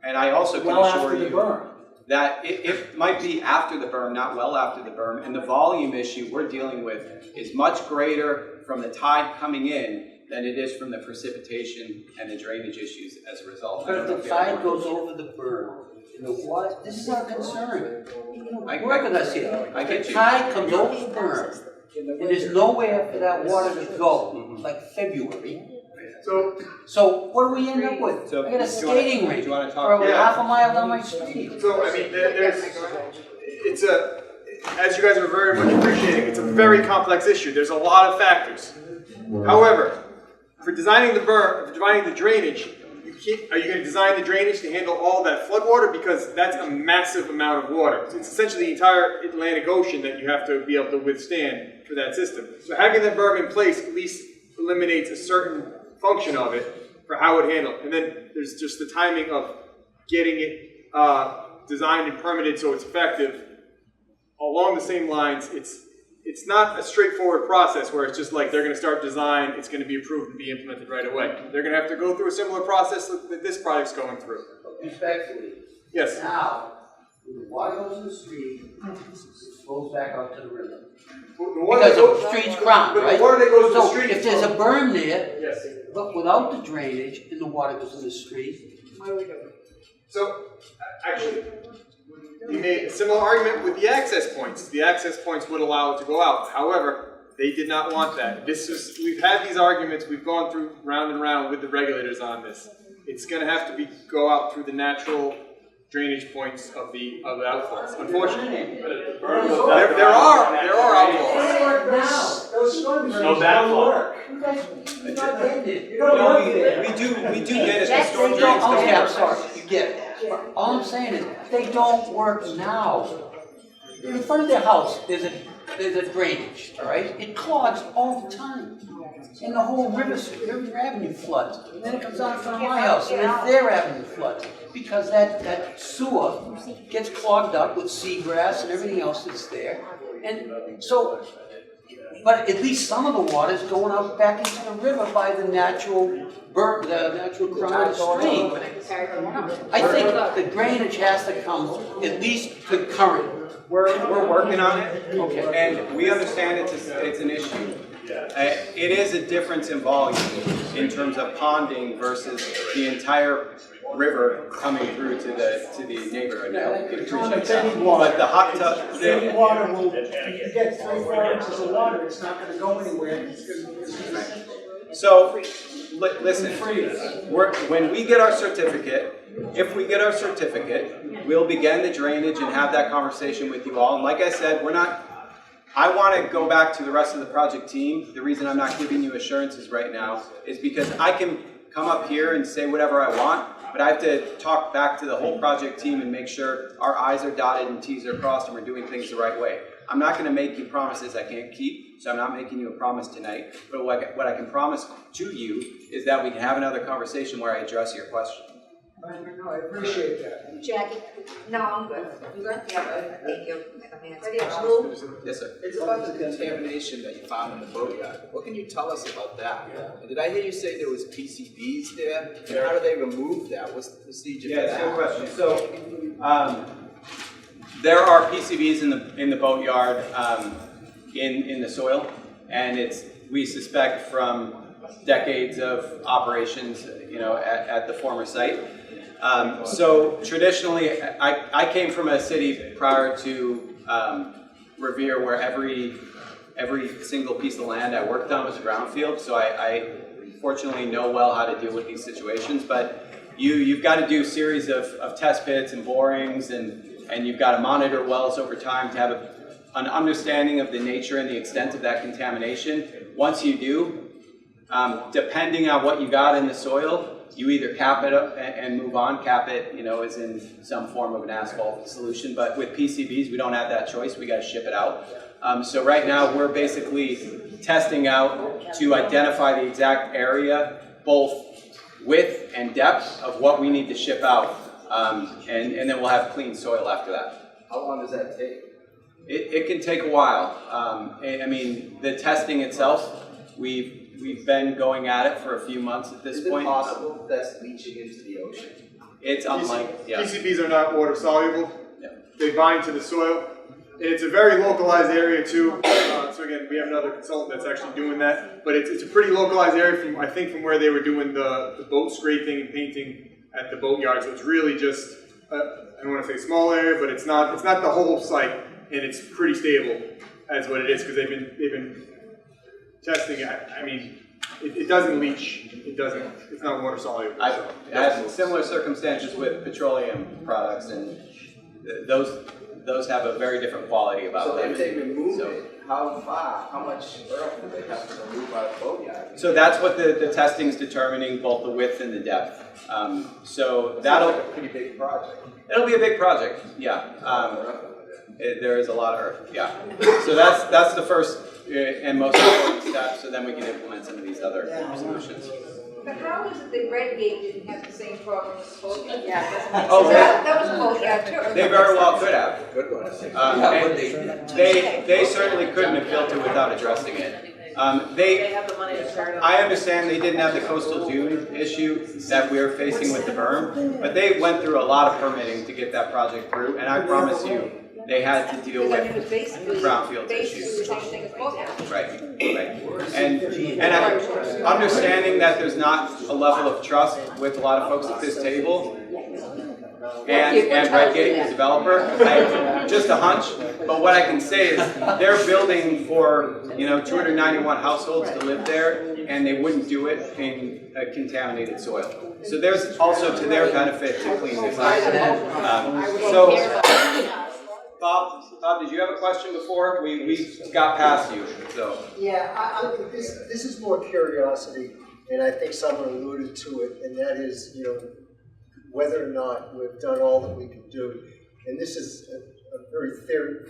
and I also can assure you that it might be after the berm, not well after the berm, and the volume issue we're dealing with is much greater from the tide coming in than it is from the precipitation and the drainage issues as a result. But if the tide goes over the berm, and the water, this is our concern. Work with us here. The tide comes over the berm, and there's nowhere for that water to go, like February. So what do we end up with? I got a skating rink for half a mile down my street. So, I mean, as you guys are very much appreciating, it's a very complex issue. There's a lot of factors. However, for designing the berm, for designing the drainage, are you going to design the drainage to handle all that flood water? Because that's a massive amount of water. It's essentially the entire Atlantic Ocean that you have to be able to withstand for that system. So having that berm in place at least eliminates a certain function of it for how it handled. And then there's just the timing of getting it designed and permitted so it's effective. Along the same lines, it's not a straightforward process where it's just like they're going to start design, it's going to be approved and be implemented right away. They're going to have to go through a similar process that this project's going through. Respectfully. Yes. Now, when the water goes in the street, it goes back out to the river. Because the street's crowned, right? The water that goes to the street. If there's a berm there, but without the drainage, and the water goes in the street, what are we doing? So, actually, you made a similar argument with the access points. The access points would allow it to go out. However, they did not want that. We've had these arguments, we've gone through round and round with the regulators on this. It's going to have to go out through the natural drainage points of the outfalls. Unfortunately, there are outfalls. No backflow. We do get it. The storm drains don't Okay, I'm work. sorry, you get it. But all I'm saying is, they don't work now. In front of their house, there's a drainage, all right? It clogs all the time. And the whole River Avenue floods. And then it comes out in front of my house, and then their avenue floods. Because that sewer gets clogged up with seagrass and everything else that's there. And so, but at least some of the water is going out back into the river by the natural crown of the stream. I think the drainage has to come at least to current. We're working on it, and we understand it's an issue. It is a difference in volume in terms of ponding versus the entire river coming through to the neighborhood. But the hot tub, City water will, if you get 3-4 inches of water, it's not going to go anywhere. It's going to. So, listen, when we get our certificate, if we get our certificate, we'll begin the drainage and have that conversation with you all. And like I said, I want to go back to the rest of the project team. The reason I'm not giving you assurances right now is because I can come up here and say whatever I want, but I have to talk back to the whole project team and make sure our I's are dotted and T's are crossed and we're doing things the right way. I'm not gonna make you promises I can't keep, so I'm not making you a promise tonight. But what I can promise to you is that we can have another conversation where I address your question. No, I appreciate that. Jackie? No, I'm good. You good? Yeah, thank you. Yes, sir. It's about the contamination that you found in the boatyard. What can you tell us about that? And did I hear you say there was PCBs there? And how do they remove that? What's the procedure for that? Yeah, good question. So, there are PCBs in the boatyard, in the soil, and we suspect from decades of operations, at the former site. So traditionally, I came from a city prior to Revere where every single piece of land I worked on was a brownfield, so I fortunately know well how to deal with these situations. But you've got to do a series of test pits and borings, and you've got to monitor wells over time to have an understanding of the nature and the extent of that contamination. Once you do, depending on what you got in the soil, you either cap it up and move on. Cap it, is in some form of an asphalt solution. But with PCBs, we don't have that choice. We got to ship it out. So right now, we're basically testing out to identify the exact area, both width and depth of what we need to ship out, and then we'll have clean soil after that. How long does that take? It can take a while. The testing itself, we've been going at it for a few months at this point. Is it possible that's leaching into the ocean? It's unlike, yeah. PCBs are not water soluble. Yeah. They bind to the soil. And it's a very localized area too. So again, we have another consultant that's actually doing that. But it's a pretty localized area from where they were doing the boat scraping and painting at the boatyard. So it's really just, I don't want to say small area, but it's not the whole site, and it's pretty stable as what it is because they've been testing it. It doesn't leach. It's not water soluble. I have similar circumstances with petroleum products, and those have a very different quality about them. So if they remove it, how far, how much earth do they have to remove out of the boatyard? So that's what the testing is determining, both the width and the depth. So that'll like a pretty big project. It'll be a big project, yeah. There is a lot of earth, yeah. So that's the first and most important step. So then we can implement some of these other solutions. But how is it that Redgate didn't have the same problem with the boatyard? Yeah, Oh, that was a boatyard too. They very well could have. Good one. They certainly couldn't have built it without addressing it. They have the money to start up. I understand they didn't have the coastal dune issue that we're facing with the berm, but they went through a lot of permitting to get that project through, and I promise you, they had to deal with brownfield issues. Right. And understanding that there's not a level of trust with a lot of folks at this table, and Redgate, the developer, just a hunch, but what I can say is they're building for 291 households to live there, and they wouldn't do it in a contaminated soil. So there's also to their benefit to clean this up. Bob, did you have a question before? We got past you, so. Yeah, this is more curiosity, and I think someone alluded to it, and that is, whether or not we've done all that we can do. And this is a very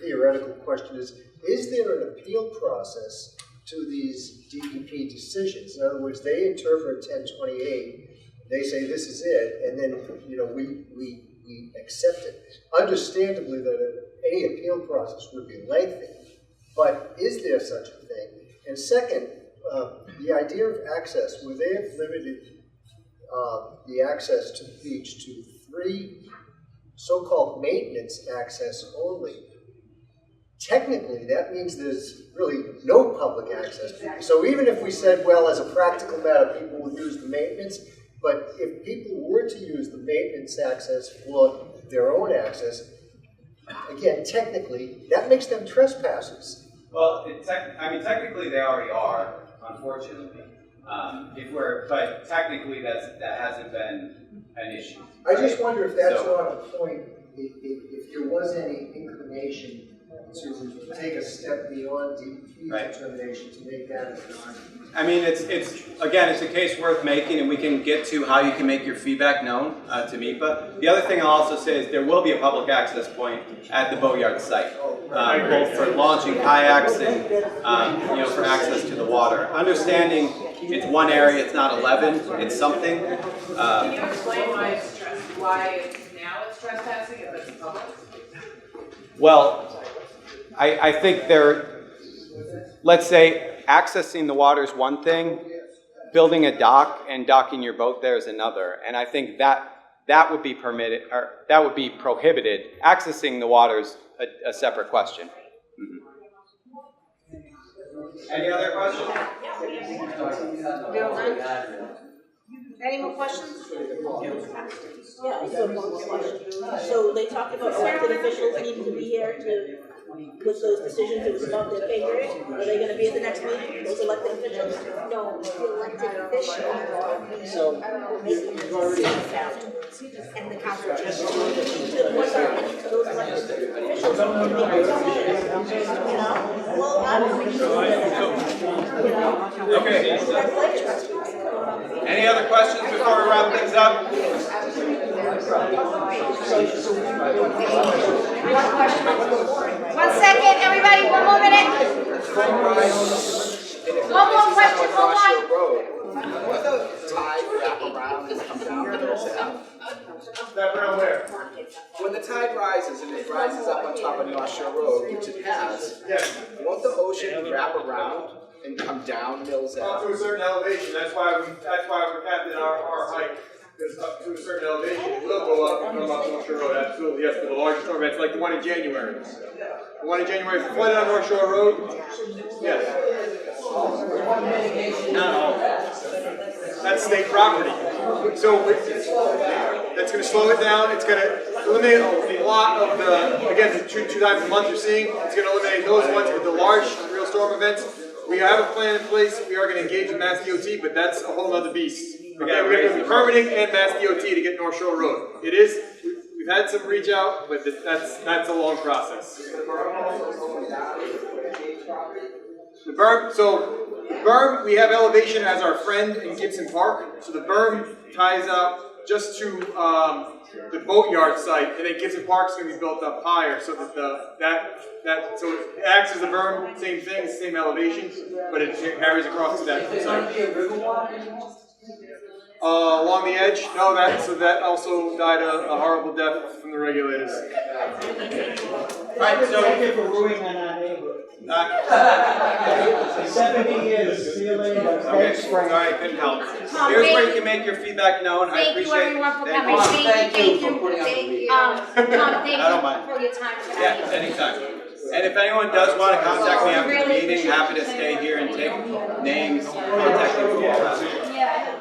theoretical question, is there an appeal process to these DEP decisions? In other words, they interpret 1028, they say this is it, and then, we accept it. Understandably, that any appeal process would be lengthy, but is there such a thing? And second, the idea of access, where they have limited the access to the beach to 3 so-called maintenance access only. Technically, that means there's really no public access. So even if we said, well, as a practical matter, people would use the maintenance, but if people were to use the maintenance access for their own access, again, technically, that makes them trespassers. Well, technically they already are, unfortunately. But technically that hasn't been an issue. I just wonder if that's not a point, if there was any inclination to take a step beyond DEP determination to make that a non I mean, it's again, it's a case worth making, and we can get to how you can make your feedback known to MIPA. The other thing I'll also say is there will be a public access point at the boatyard site, both for launching kayaks and for access to the water. Understanding it's one area, it's not 11, it's something. Can you explain why now it's trespassing if it's public? Well, I think let's say accessing the water is one thing, building a dock and docking your boat there is another. And I think that would be permitted, or that would be prohibited. Accessing the water is a separate question. Any other questions? Any more questions? Yeah, so one more question. So they talked about elected officials needing to be here to, with those decisions, it was above their pay grade. Are they gonna be at the next meeting, those elected officials? No, the elected official. So, you've already. And the council. What's our opinion to those elected officials? You know, well, I don't think Okay. Any other questions before we wrap things up? One second, everybody, one more minute. One more question, hold on. What the tide wrap around and come down Mills Ave? Wrap around where? When the tide rises and it rises up on top of North Shore Road, which it has, won't the ocean wrap around and come down Mills Up Ave? to a certain elevation, that's why we're capped at our height. Because up to a certain elevation, it will go up and come up North Shore Road, absolutely, yes, for the larger storm events, like the one in January. The one in January flooded on North Shore Road? Yes. No. That's state property. So that's going to slow it down. It's going to eliminate a lot of the, again, the two times a month you're seeing. It's going to eliminate those ones with the large real storm events. We have a plan in place. We are going to engage with Mass DOT, but that's a whole other beast. Okay, we're going to be permitting and Mass DOT to get North Shore Road. It is. We've had some reach out, but that's a long process. The berm, so berm, we have elevation as our friend in Gibson Park. So the berm ties up just to the boatyard site, and then Gibson Park's going to be built up higher, so that so it acts as a berm, same thing, same elevation, but it carries across to that site. Along the edge, no, that also died a horrible death from the regulators. Right, so thank you for ruining our neighborhood. 70 years, see you later. Okay, sorry, I couldn't help. Here's where you can make your feedback known. I Thank you appreciate everyone for it. coming. Thank you. for putting up with me. Tom, I don't thank mind. you for your time tonight. Yeah, anytime. And if anyone does want to contact me after the meeting, happy to stay here and take names, contact info. Yeah.